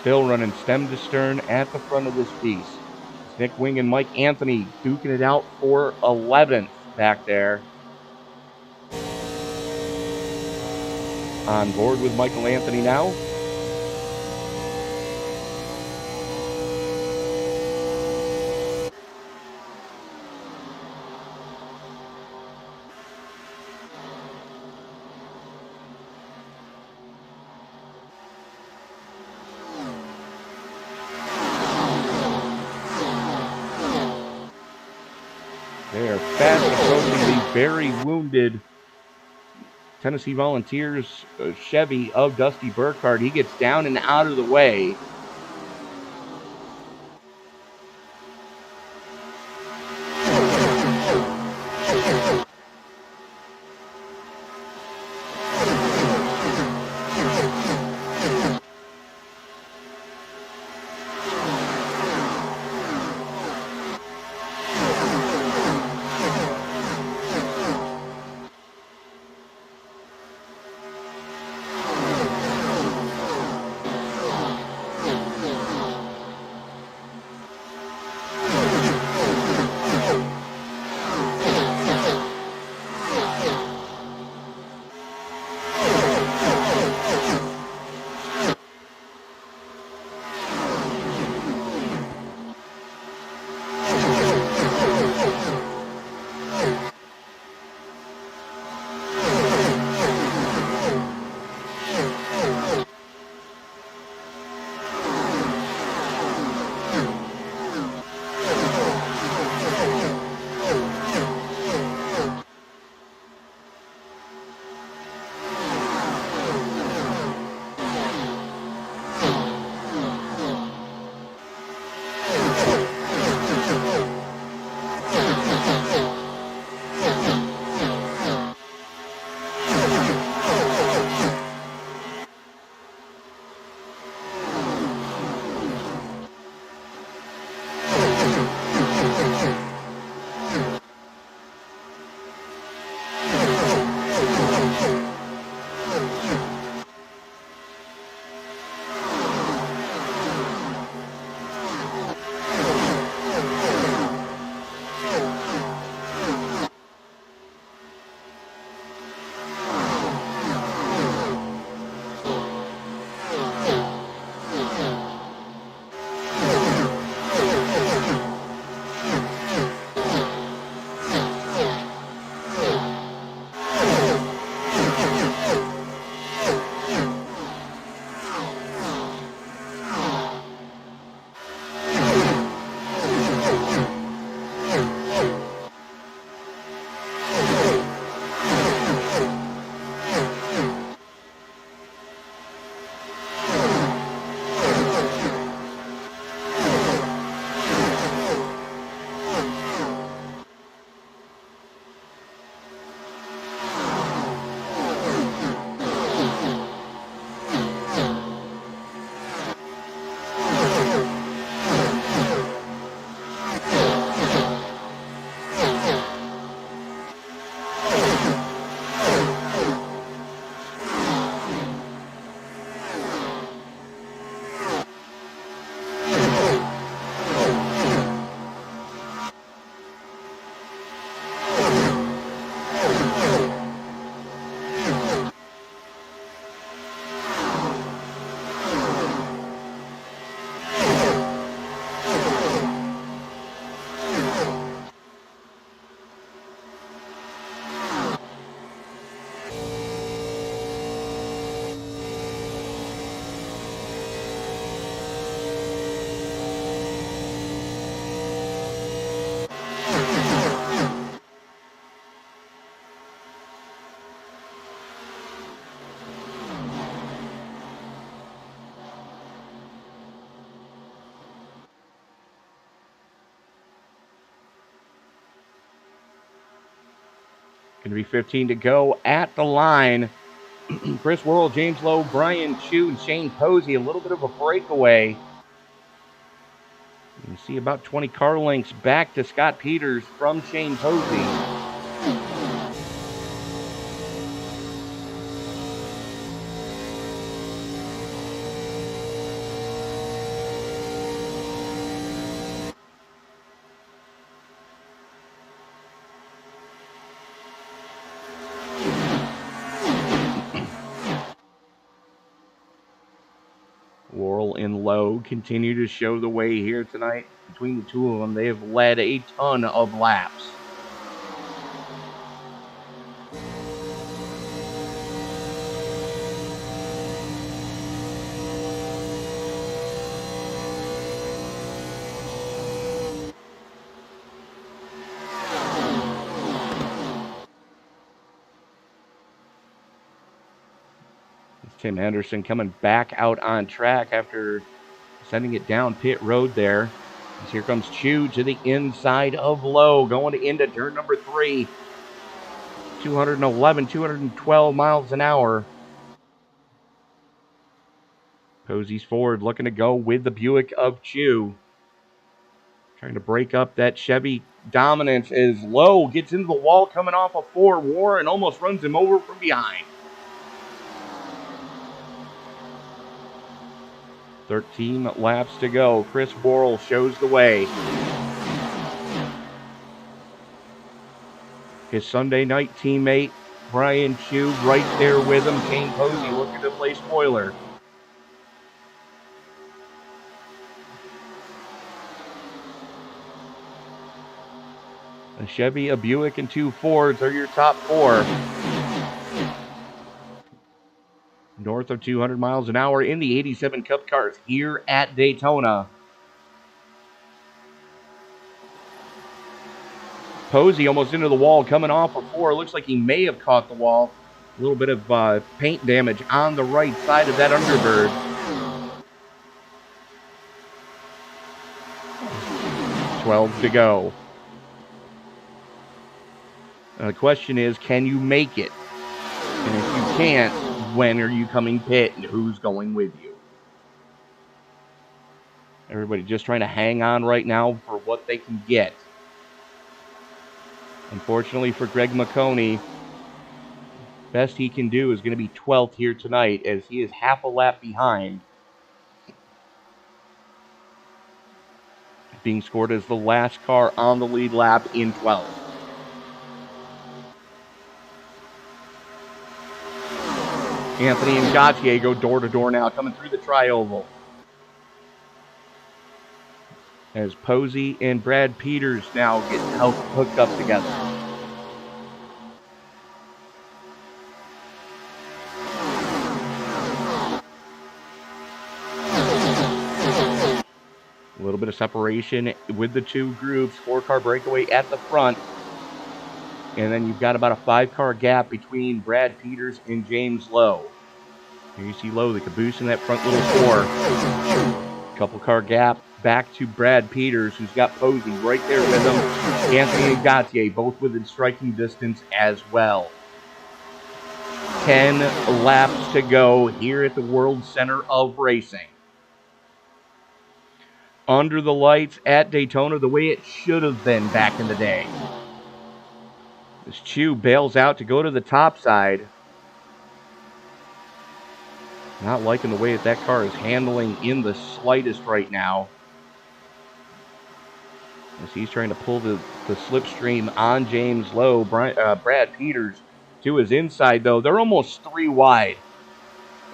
Still running stem to stern at the front of this piece. It's Nick Wing and Mike Anthony duking it out for 11th back there. On board with Michael Anthony now. They are fast approaching the very wounded Tennessee Volunteers Chevy of Dusty Burkhardt. He gets down and out of the way. Going to be 15 to go at the line. Chris Worrell, James Lowe, Brian Chu, and Shane Posey. A little bit of a breakaway. You see about 20 car lengths back to Scott Peters from Shane Posey. Worrell and Lowe continue to show the way here tonight. Between the two of them, they have led a ton of laps. Tim Henderson coming back out on track after sending it down pit road there. As here comes Chu to the inside of Lowe, going into turn number 3. 211, 212 miles an hour. Posey's forward, looking to go with the Buick of Chu. Trying to break up that Chevy dominance as Lowe gets into the wall coming off a 4. Warren almost runs him over from behind. 13 laps to go. Chris Worrell shows the way. His Sunday night teammate, Brian Chu, right there with him. Shane Posey looking to play spoiler. A Chevy, a Buick, and 2 Fords are your top 4. North of 200 miles an hour in the 87 Cup cars here at Daytona. Posey almost into the wall coming off a 4. Looks like he may have caught the wall. A little bit of paint damage on the right side of that underbird. $12 to go. The question is, can you make it? And if you can't, when are you coming pit and who's going with you? Everybody just trying to hang on right now for what they can get. Unfortunately for Greg McConey, best he can do is going to be 12th here tonight as he is half a lap behind. Being scored as the last car on the lead lap in 12th. Anthony and Gautier go door to door now, coming through the tri-oval. As Posey and Brad Peters now get hooked up together. A little bit of separation with the two groups. 4-car breakaway at the front. And then you've got about a 5-car gap between Brad Peters and James Lowe. Here you see Lowe, the caboose in that front little 4. Couple car gap back to Brad Peters, who's got Posey right there with him. Anthony and Gautier, both within striking distance as well. 10 laps to go here at the World Center of Racing. Under the lights at Daytona, the way it should have been back in the day. As Chu bails out to go to the top side. Not liking the way that car is handling in the slightest right now. As he's trying to pull the slipstream on James Lowe. Brad Peters to his inside, though. They're almost 3 wide.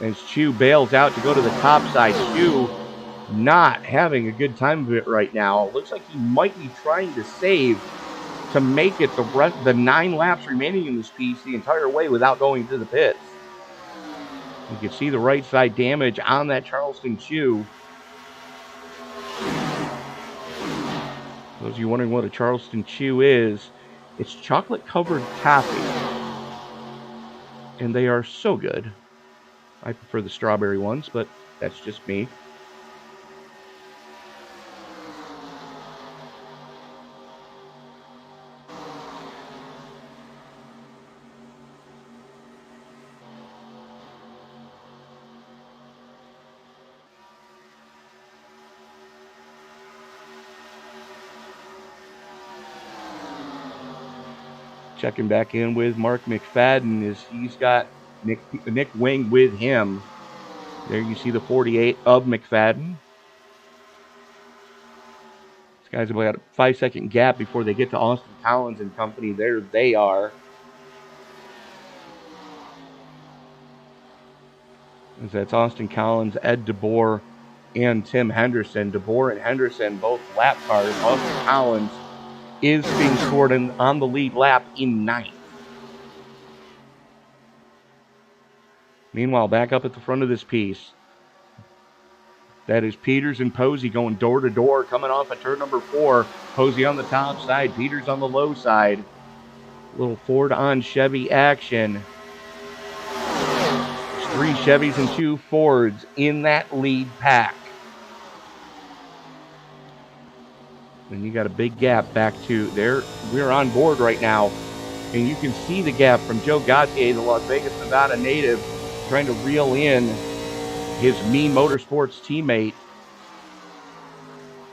As Chu bails out to go to the top side. Chu not having a good time of it right now. Looks like he might be trying to save to make it the 9 laps remaining in this piece the entire way without going to the pits. You can see the right side damage on that Charleston Chu. Those of you wondering what a Charleston Chew is, it's chocolate covered toffee. And they are so good. I prefer the strawberry ones, but that's just me. Checking back in with Mark McFadden as he's got Nick Wing with him. There you see the 48 of McFadden. This guy's about a 5-second gap before they get to Austin Collins and company. There they are. As that's Austin Collins, Ed DeBoer, and Tim Henderson. DeBoer and Henderson, both lap cars. Austin Collins is being scored on the lead lap in 9th. Meanwhile, back up at the front of this piece, that is Peters and Posey going door to door, coming off of turn number 4. Posey on the top side, Peters on the low side. Little Ford on Chevy action. 3 Chevys and 2 Fords in that lead pack. And you got a big gap back to there. We're on board right now. And you can see the gap from Joe Gautier, the Las Vegas, Nevada native, trying to reel in his Me Motorsports teammate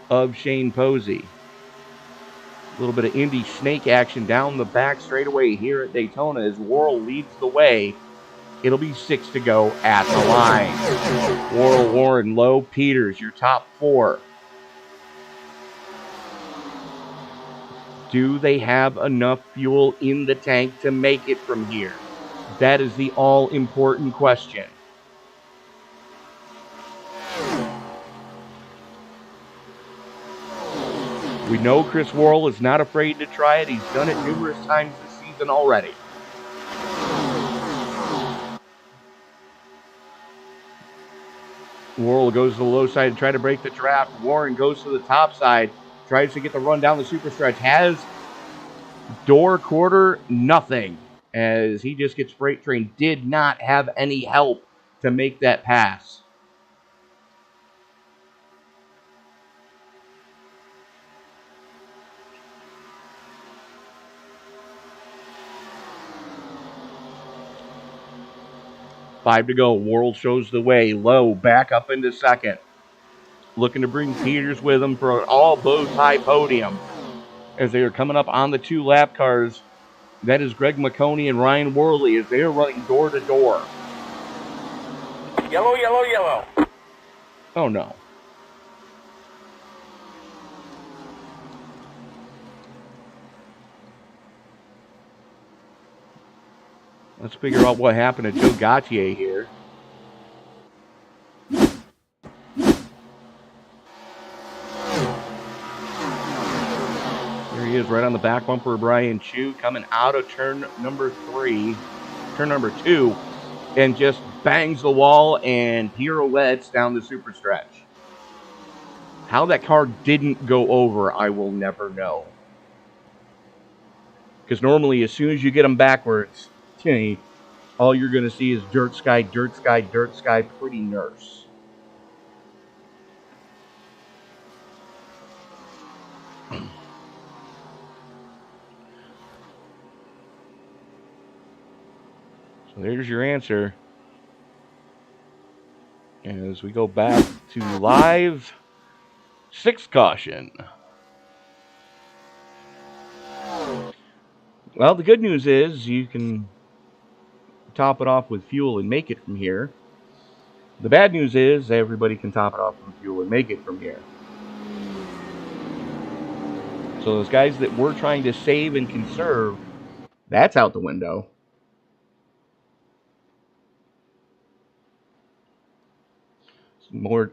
of Shane Posey. A little bit of Indy snake action down the back straightaway here at Daytona as Worrell leads the way. It'll be 6 to go at the line. Worrell, Warren, Lowe, Peters, your top 4. Do they have enough fuel in the tank to make it from here? That is the all-important question. We know Chris Worrell is not afraid to try it. He's done it numerous times this season already. Worrell goes to the low side to try to break the draft. Warren goes to the top side, tries to get the run down the super stretch. Has door quarter, nothing. As he just gets freight train. Did not have any help to make that pass. Five to go. Worrell shows the way. Lowe back up into second. Looking to bring Peters with him for an all bow tie podium. As they are coming up on the 2 lap cars. That is Greg McConey and Ryan Worley as they are running door to door. Yellow, yellow, yellow. Oh no. Let's figure out what happened to Joe Gautier here. There he is right on the back bumper of Brian Chu coming out of turn number 2, and just bangs the wall and pirouettes down the super stretch. How that car didn't go over, I will never know. Because normally as soon as you get them backwards, all you're going to see is dirt sky, dirt sky, dirt sky, pretty nurse. So there's your answer. As we go back to live, 6th caution. Well, the good news is you can top it off with fuel and make it from here. The bad news is everybody can top it off with fuel and make it from here. So those guys that we're trying to save and conserve, that's out the window.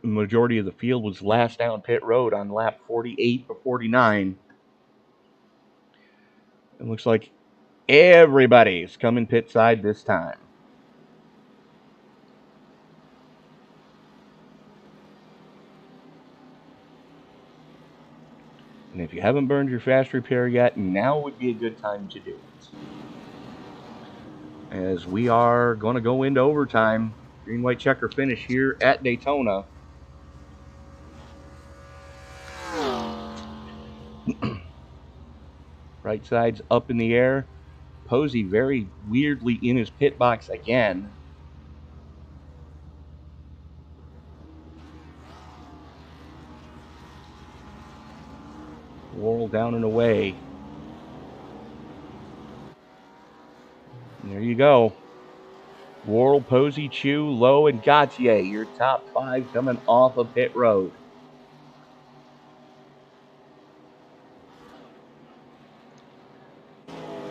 Majority of the field was last down pit road on lap 48 or 49. It looks like everybody's coming pit side this time. And if you haven't burned your fast repair yet, now would be a good time to do it. As we are going to go into overtime. Green, white checker finish here at Daytona. Right side's up in the air. Posey very weirdly in his pit box again. Worrell down and away. There you go. Worrell, Posey, Chu, Lowe, and Gautier, your top 5 coming off of pit road.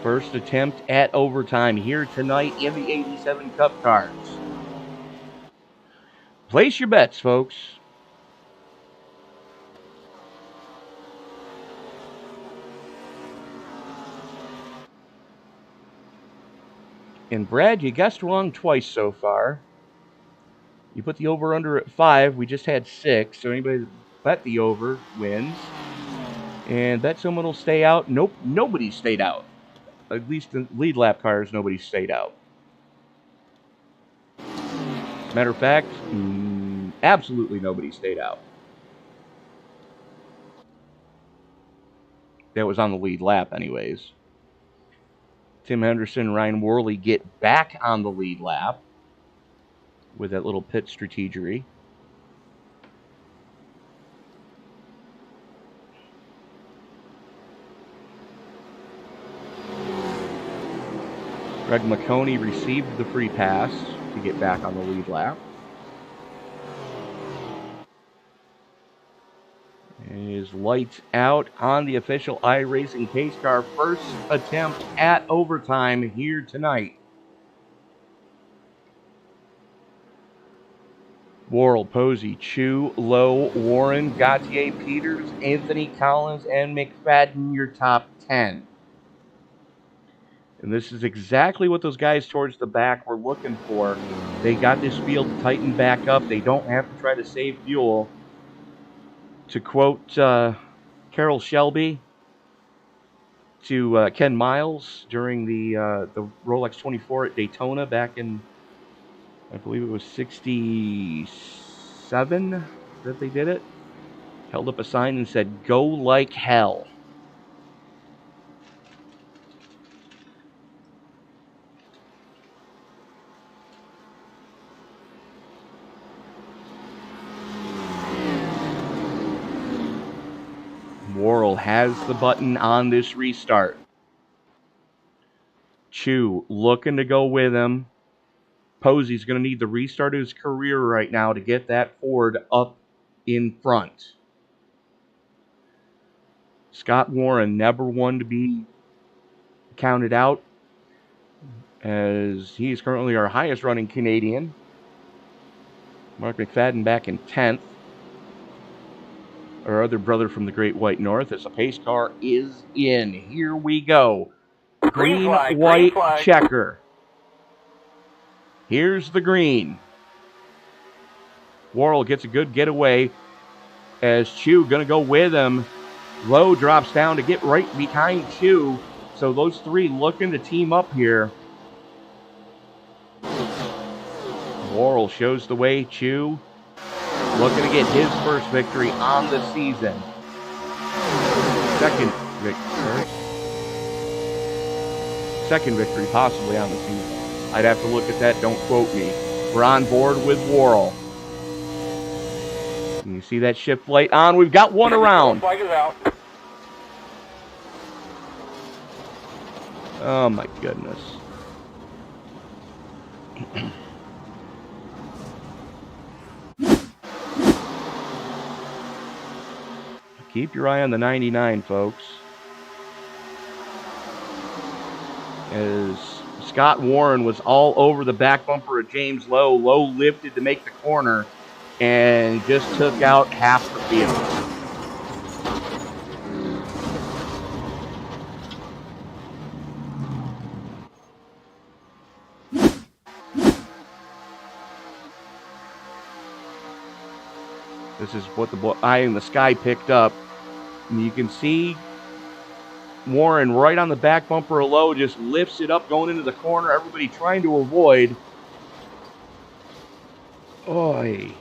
First attempt at overtime here tonight in the 87 Cup Cars. Place your bets, folks. And Brad, you guessed wrong twice so far. You put the over-under at 5. We just had 6. So anybody that bet the over wins. And bet someone will stay out. Nope, nobody stayed out. At least in lead lap cars, nobody stayed out. Matter of fact, absolutely nobody stayed out. That was on the lead lap anyways. Tim Henderson and Ryan Worrell get back on the lead lap with that little pit strategery. Greg McConey received the free pass to get back on the lead lap. Is lights out on the official iRacing pace car. First attempt at overtime here tonight. Worrell, Posey, Chu, Lowe, Warren, Gautier, Peters, Anthony Collins, and McFadden, your top 10. And this is exactly what those guys towards the back were looking for. They got this field tightened back up. They don't have to try to save fuel. To quote Carroll Shelby to Ken Miles during the Rolex 24 at Daytona back in, I believe it was 67 that they did it. Held up a sign and said, "Go like hell." Worrell has the button on this restart. Chu looking to go with him. Posey's going to need the restart of his career right now to get that Ford up in front. Scott Warren, never one to be counted out, as he is currently our highest running Canadian. Mark McFadden back in 10th. Our other brother from the Great White North, as the pace car is in. Here we go. Green, white, checker. Here's the green. Worrell gets a good getaway as Chu going to go with him. Lowe drops down to get right behind Chu. So those three looking to team up here. Worrell shows the way. Chu looking to get his first victory on the season. Second victory possibly on the season. I'd have to look at that, don't quote me. We're on board with Worrell. And you see that shift light on. We've got one around. Oh my goodness. Keep your eye on the 99, folks. As Scott Warren was all over the back bumper of James Lowe. Lowe lifted to make the corner and just took out half the field. This is what the eye in the sky picked up. And you can see Warren right on the back bumper of Lowe just lifts it up going into the corner. Everybody trying to avoid. Oy.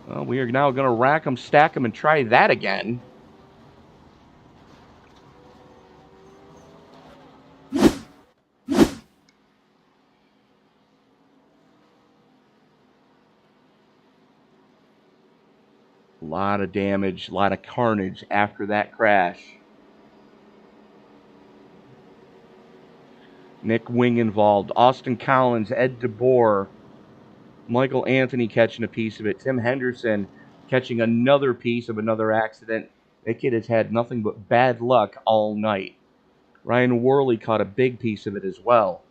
Well, we are now going to rack them, stack them, and try that again. A lot of damage, a lot of carnage after that crash. Nick Wing involved. Austin Collins, Ed DeBoer, Michael Anthony catching a piece of it. Tim Henderson catching another piece of another accident. That kid has had nothing but bad luck all night. Ryan Worrell caught a big piece of it as well.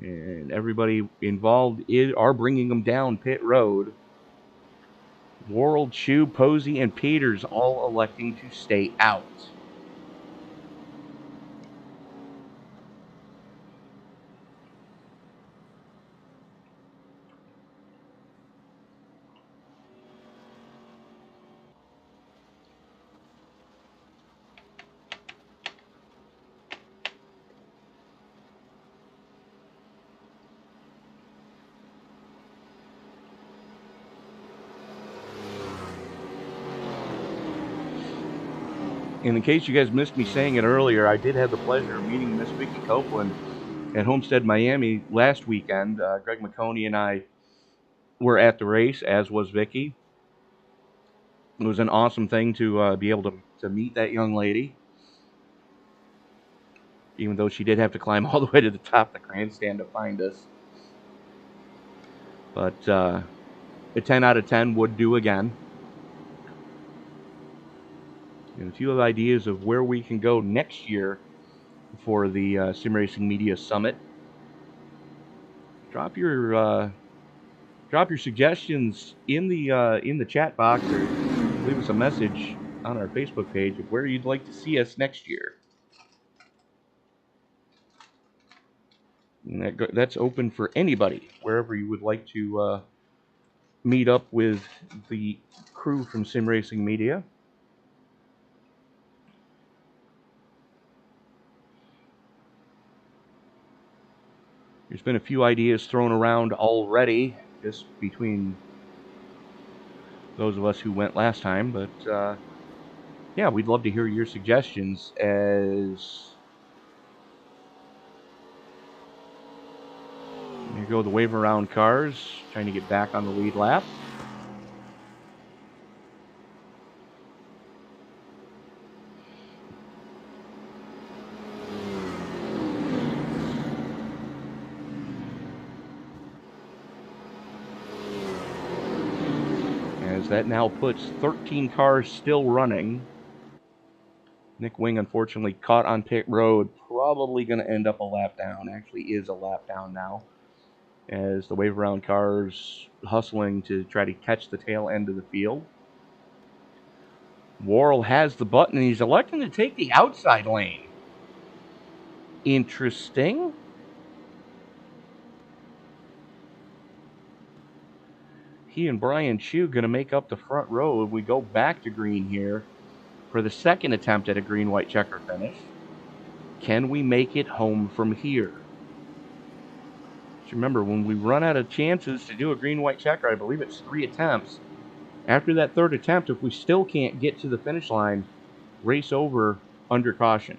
And everybody involved are bringing them down pit road. Worrell, Chu, Posey, and Peters all electing to stay out. And in case you guys missed me saying it earlier, I did have the pleasure of meeting Miss Vicki Copeland at Homestead, Miami last weekend. Greg McConey and I were at the race, as was Vicki. It was an awesome thing to be able to meet that young lady, even though she did have to climb all the way to the top of the grandstand to find us. But a 10 out of 10 would do again. And a few ideas of where we can go next year for the Sim Racing Media Summit. Drop your suggestions in the chat box, or leave us a message on our Facebook page of where you'd like to see us next year. And that's open for anybody, wherever you would like to meet up with the crew from Sim Racing Media. There's been a few ideas thrown around already, just between those of us who went last time. But, yeah, we'd love to hear your suggestions as... Here go the wave around cars, trying to get back on the lead lap. That now puts 13 cars still running. Nick Wing, unfortunately, caught on pit road. Probably going to end up a lap down. Actually is a lap down now, as the wave around cars hustling to try to catch the tail end of the field. Worrell has the button, and he's electing to take the outside lane. Interesting. He and Brian Chu going to make up the front row. We go back to green here for the second attempt at a green-white checker finish. Can we make it home from here? Just remember, when we run out of chances to do a green-white checker, I believe it's 3 attempts. After that third attempt, if we still can't get to the finish line, race over under caution.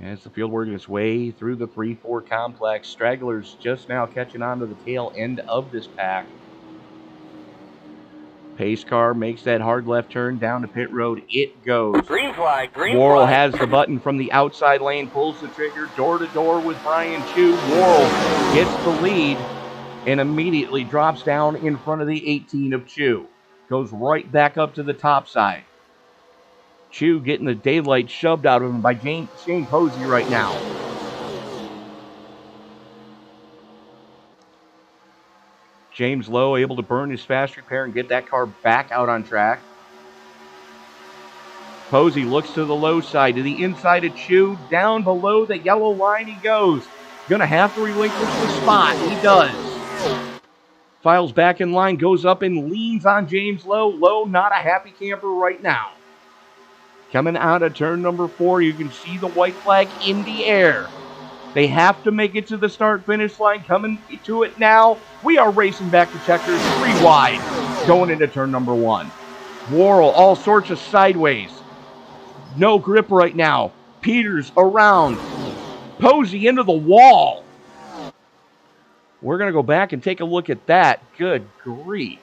As the field working its way through the 3-4 complex, stragglers just now catching on to the tail end of this pack. Pace car makes that hard left turn down to pit road. It goes. Green flag, green Worrell flag. has the button from the outside lane, pulls the trigger, door to door with Brian Chu. Worrell gets the lead and immediately drops down in front of the 18 of Chu. Goes right back up to the top side. Chu getting the daylight shoved out of him by Shane Posey right now. James Lowe able to burn his fast repair and get that car back out on track. Posey looks to the low side, to the inside of Chu. Down below the yellow line he goes. Gonna have to relinquish the spot. He does. Files back in line, goes up and leans on James Lowe. Lowe not a happy camper right now. Coming out of turn number 4, you can see the white flag in the air. They have to make it to the start-finish line. Coming to it now. We are racing back to checkers, 3 wide, going into turn number 1. Worrell, all sorts of sideways. No grip right now. Peters around. Posey into the wall. We're going to go back and take a look at that. Good grief.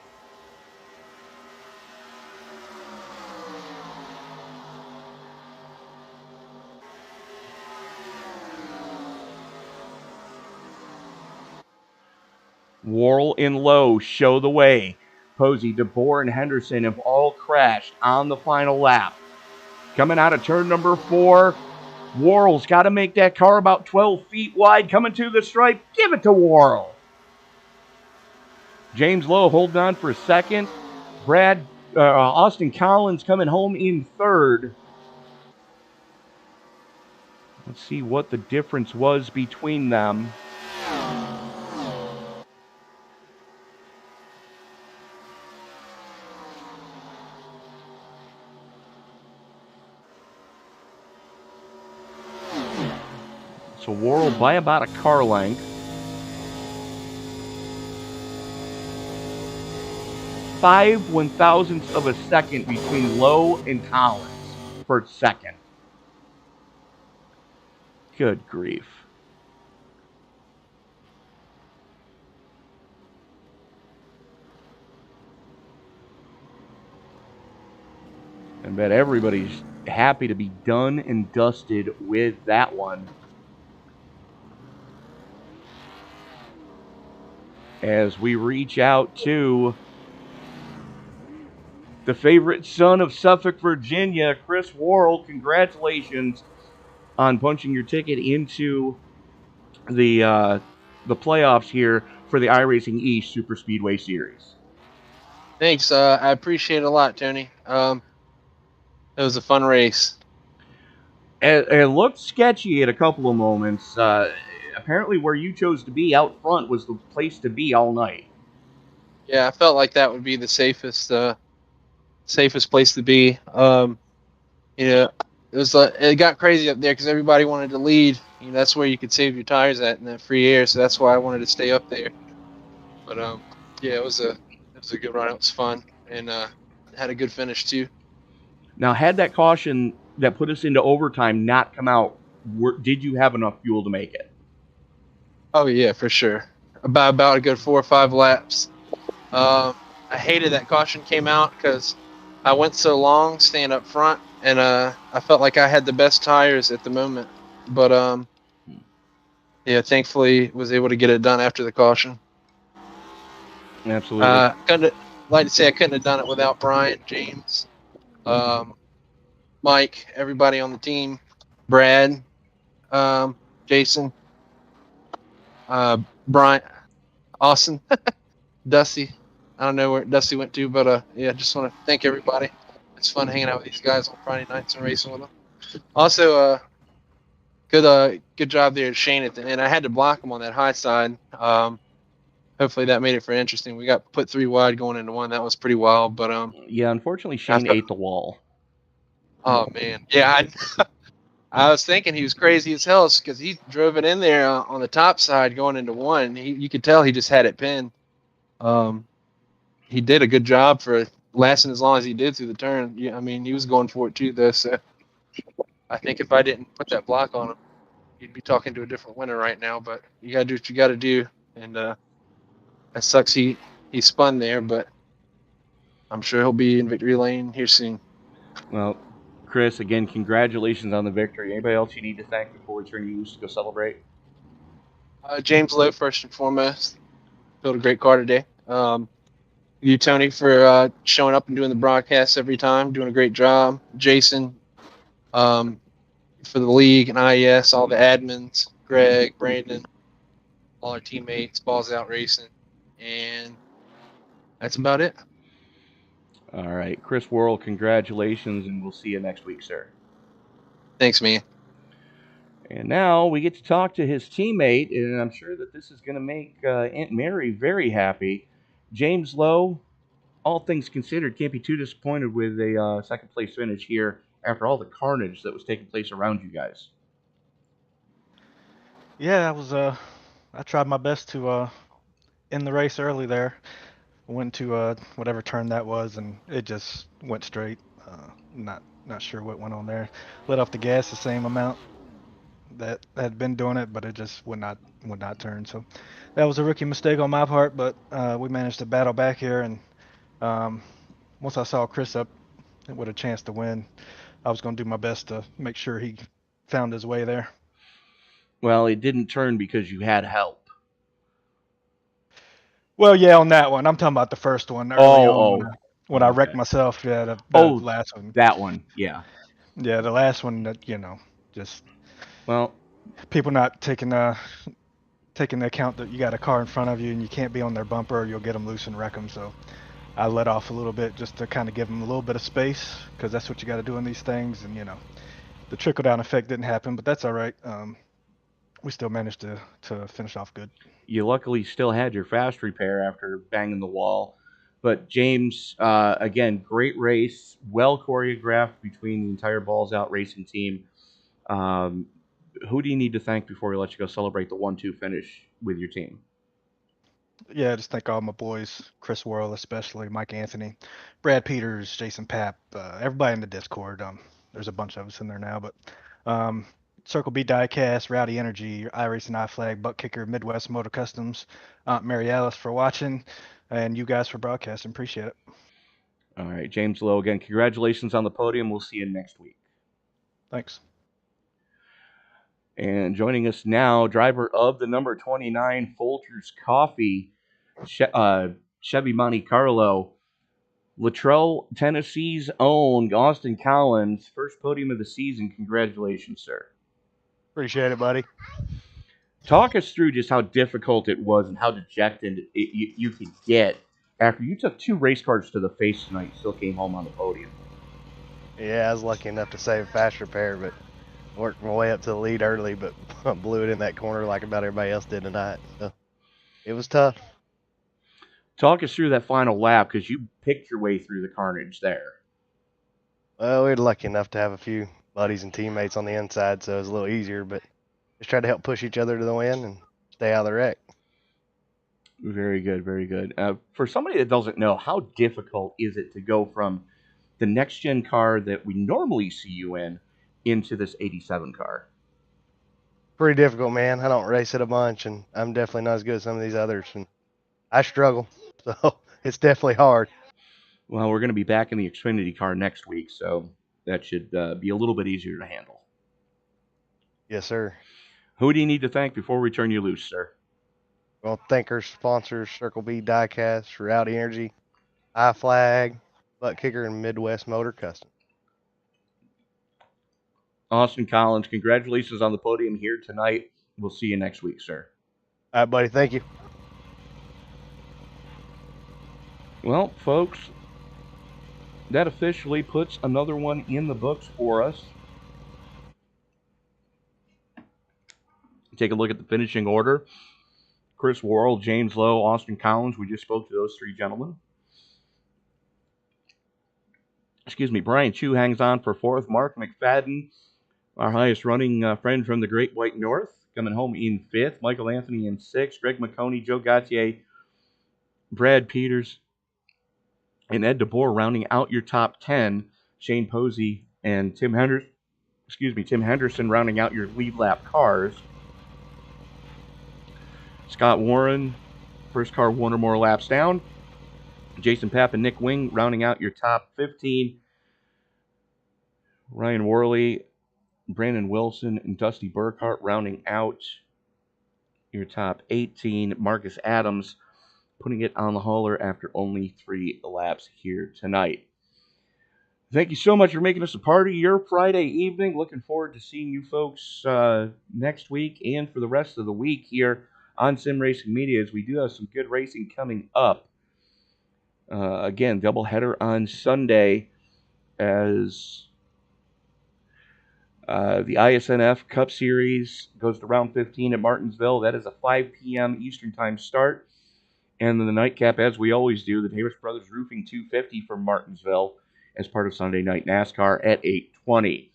Worrell and Lowe show the way. Posey, DeBoer, and Henderson have all crashed on the final lap. Coming out of turn number 4, Worrell's got to make that car about 12 feet wide. Coming to the stripe, give it to Worrell. James Lowe holding on for second. Austin Collins coming home in third. Let's see what the difference was between them. So Worrell by about a car length. 5/1000ths of a second between Lowe and Collins for second. Good grief. I bet everybody's happy to be done and dusted with that one. As we reach out to the favorite son of Suffolk, Virginia, Chris Worrell, congratulations on punching your ticket into the playoffs here for the iRacing East Superspeedway Series. Thanks. I appreciate it a lot, Tony. It was a fun race. It looked sketchy at a couple of moments. Apparently where you chose to be out front was the place to be all night. Yeah, I felt like that would be the safest place to be. It got crazy up there because everybody wanted to lead. That's where you could save your tires at in that free air. So that's why I wanted to stay up there. But yeah, it was a good run. It was fun and had a good finish too. Now, had that caution that put us into overtime not come out, did you have enough fuel to make it? Oh yeah, for sure. About a good 4 or 5 laps. I hated that caution came out because I went so long staying up front, and I felt like I had the best tires at the moment. But yeah, thankfully was able to get it done after the caution. Absolutely. Couldn't like to say I couldn't have done it without Brian, James, Mike, everybody on the team, Brad, Jason, Brian, Austin, Dusty. I don't know where Dusty went to, but yeah, just want to thank everybody. It's fun hanging out with these guys on Friday nights and racing with them. Also, good job there, Shane, at the end. I had to block him on that high side. Hopefully that made it for interesting. We got put 3 wide going into 1. That was pretty wild, but yeah, unfortunately Shane ate the wall. Oh man, yeah. I was thinking he was crazy as hell because he drove it in there on the top side going into 1. You could tell he just had it pinned. He did a good job for lasting as long as he did through the turn. Yeah, I mean, he was going for it too, though. So I think if I didn't put that block on him, you'd be talking to a different winner right now. But you gotta do what you gotta do, and that sucks. He spun there, but I'm sure he'll be in victory lane here soon. Well, Chris, again, congratulations on the victory. Anybody else you need to thank before we turn you loose to go celebrate? James Lowe, first and foremost, built a great car today. You, Tony, for showing up and doing the broadcasts every time, doing a great job. Jason, for the league and IES, all the admins, Greg, Brandon, all our teammates, Balls Out Racing, and that's about it. All right, Chris Worrell, congratulations, and we'll see you next week, sir. Thanks, man. And now we get to talk to his teammate, and I'm sure that this is going to make Aunt Mary very happy. James Lowe, all things considered, can't be too disappointed with a second place finish here after all the carnage that was taking place around you guys. Yeah, I tried my best to end the race early there. Went to whatever turn that was, and it just went straight. Not sure what went on there. Let off the gas the same amount that had been doing it, but it just would not turn. So that was a rookie mistake on my part, but we managed to battle back here. And once I saw Chris up with a chance to win, I was going to do my best to make sure he found his way there. Well, it didn't turn because you had help. Well, yeah, on that one. I'm talking about the first one early on when I wrecked Okay. myself. Yeah, the Oh, last one. that one. Yeah. Yeah, the last one that, just Well, people not taking into account that you got a car in front of you and you can't be on their bumper or you'll get them loose and wreck them. So I let off a little bit just to kind of give them a little bit of space because that's what you got to do in these things. And, the trickle down effect didn't happen, but that's all right. We still managed to finish off good. you luckily still had your fast repair after banging the wall. But James, again, great race, well choreographed between the entire Balls Out racing team. Um, who do you need to thank before we let you go celebrate the 1-2 finish with your team? Yeah, just thank all my boys, Chris Worrell especially, Mike Anthony, Brad Peters, Jason Papp, everybody in the Discord. There's a bunch of us in there now, but um, Circle B Diecast, Rowdy Energy, iRacing iFlag, Butt Kicker, Midwest Motor Customs, Aunt Mary Alice for watching, and you guys for broadcasting. Appreciate it. All right, James Lowe, again, congratulations on the podium. We'll see you next week. Thanks. And joining us now, driver of the number 29 Folgers Coffee, Chevy Monte Carlo, Latrell, Tennessee's own Austin Collins, first podium of the season. Congratulations, sir. Appreciate it, buddy. Talk us through just how difficult it was and how dejected you could get after you took 2 race cars to the face tonight. You still came home on the podium. Yeah, I was lucky enough to save fast repair, but worked my way up to the lead early, but blew it in that corner like about everybody else did tonight. So it was tough. Talk us through that final lap because you picked your way through the carnage there. Well, we were lucky enough to have a few buddies and teammates on the inside, so it was a little easier, but just tried to help push each other to the win and stay out of the wreck. Very good, very good. For somebody that doesn't know, how difficult is it to go from the next-gen car that we normally see you in into this 87 car? Pretty difficult, man. I don't race it a bunch, and I'm definitely not as good as some of these others, and I struggle, so it's definitely hard. Well, we're going to be back in the Xfinity car next week, so that should be a little bit easier to handle. Yes, sir. Who do you need to thank before we turn you loose, sir? Well, thank our sponsors, Circle B Diecast, Rowdy Energy, iFlag, Butt Kicker, and Midwest Motor Custom. Austin Collins, congratulations on the podium here tonight. We'll see you next week, sir. All right, buddy. Thank you. Well, folks, that officially puts another one in the books for us. Take a look at the finishing order. Chris Worrell, James Lowe, Austin Collins. We just spoke to those 3 gentlemen. Brian Chu hangs on for 4th. Mark McFadden, our highest running friend from the Great White North, coming home in 5th. Michael Anthony in 6th. Greg McConey, Joe Gautier, Brad Peters, and Ed DeBoer rounding out your top 10. Shane Posey and Tim Henderson rounding out your lead lap cars. Scott Warren, first car 1 or more laps down. Jason Papp and Nick Wing rounding out your top 15. Ryan Worley, Brandon Wilson, and Dusty Burkhart rounding out your top 18. Markus Adams putting it on the hauler after only 3 laps here tonight. Thank you so much for making us a part of your Friday evening. Looking forward to seeing you folks next week and for the rest of the week here on Sim Racing Media, as we do have some good racing coming up. Again, doubleheader on Sunday as the ISNF Cup Series goes to round 15 at Martinsville. That is a 5 p.m. Eastern Time start. And then the nightcap, as we always do, the Davis Brothers Roofing 250 from Martinsville as part of Sunday Night NASCAR at 8:20.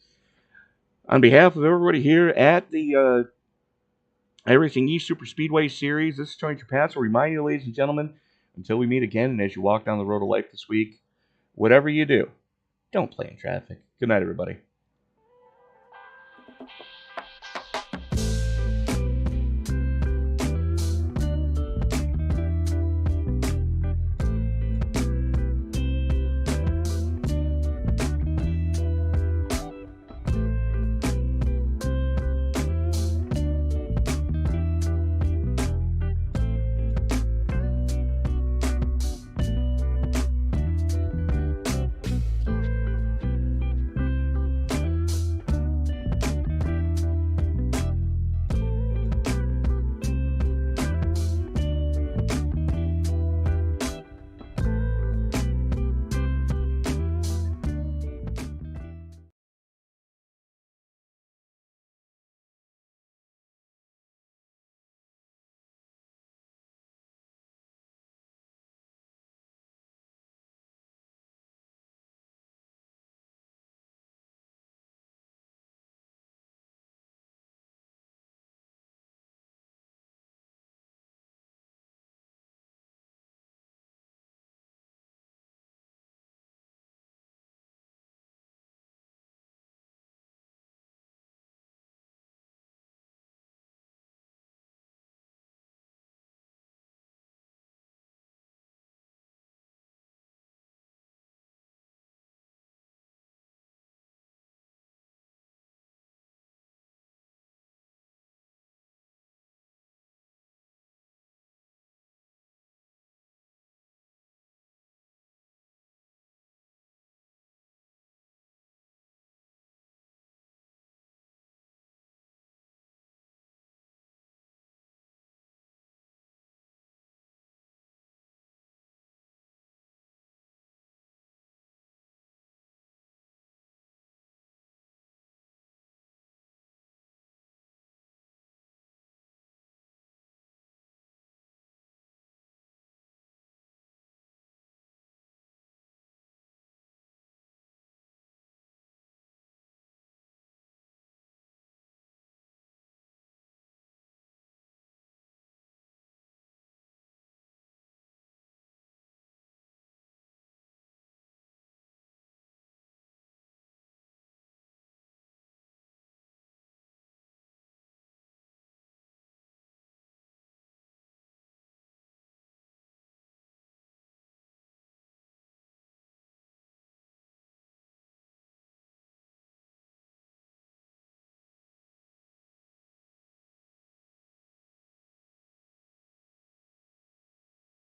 On behalf of everybody here at the iRacing East Superspeedway Series, this is Tony Trapazzo reminding you, ladies and gentlemen, until we meet again and as you walk down the road of life this week, whatever you do, don't play in traffic. Good night, everybody.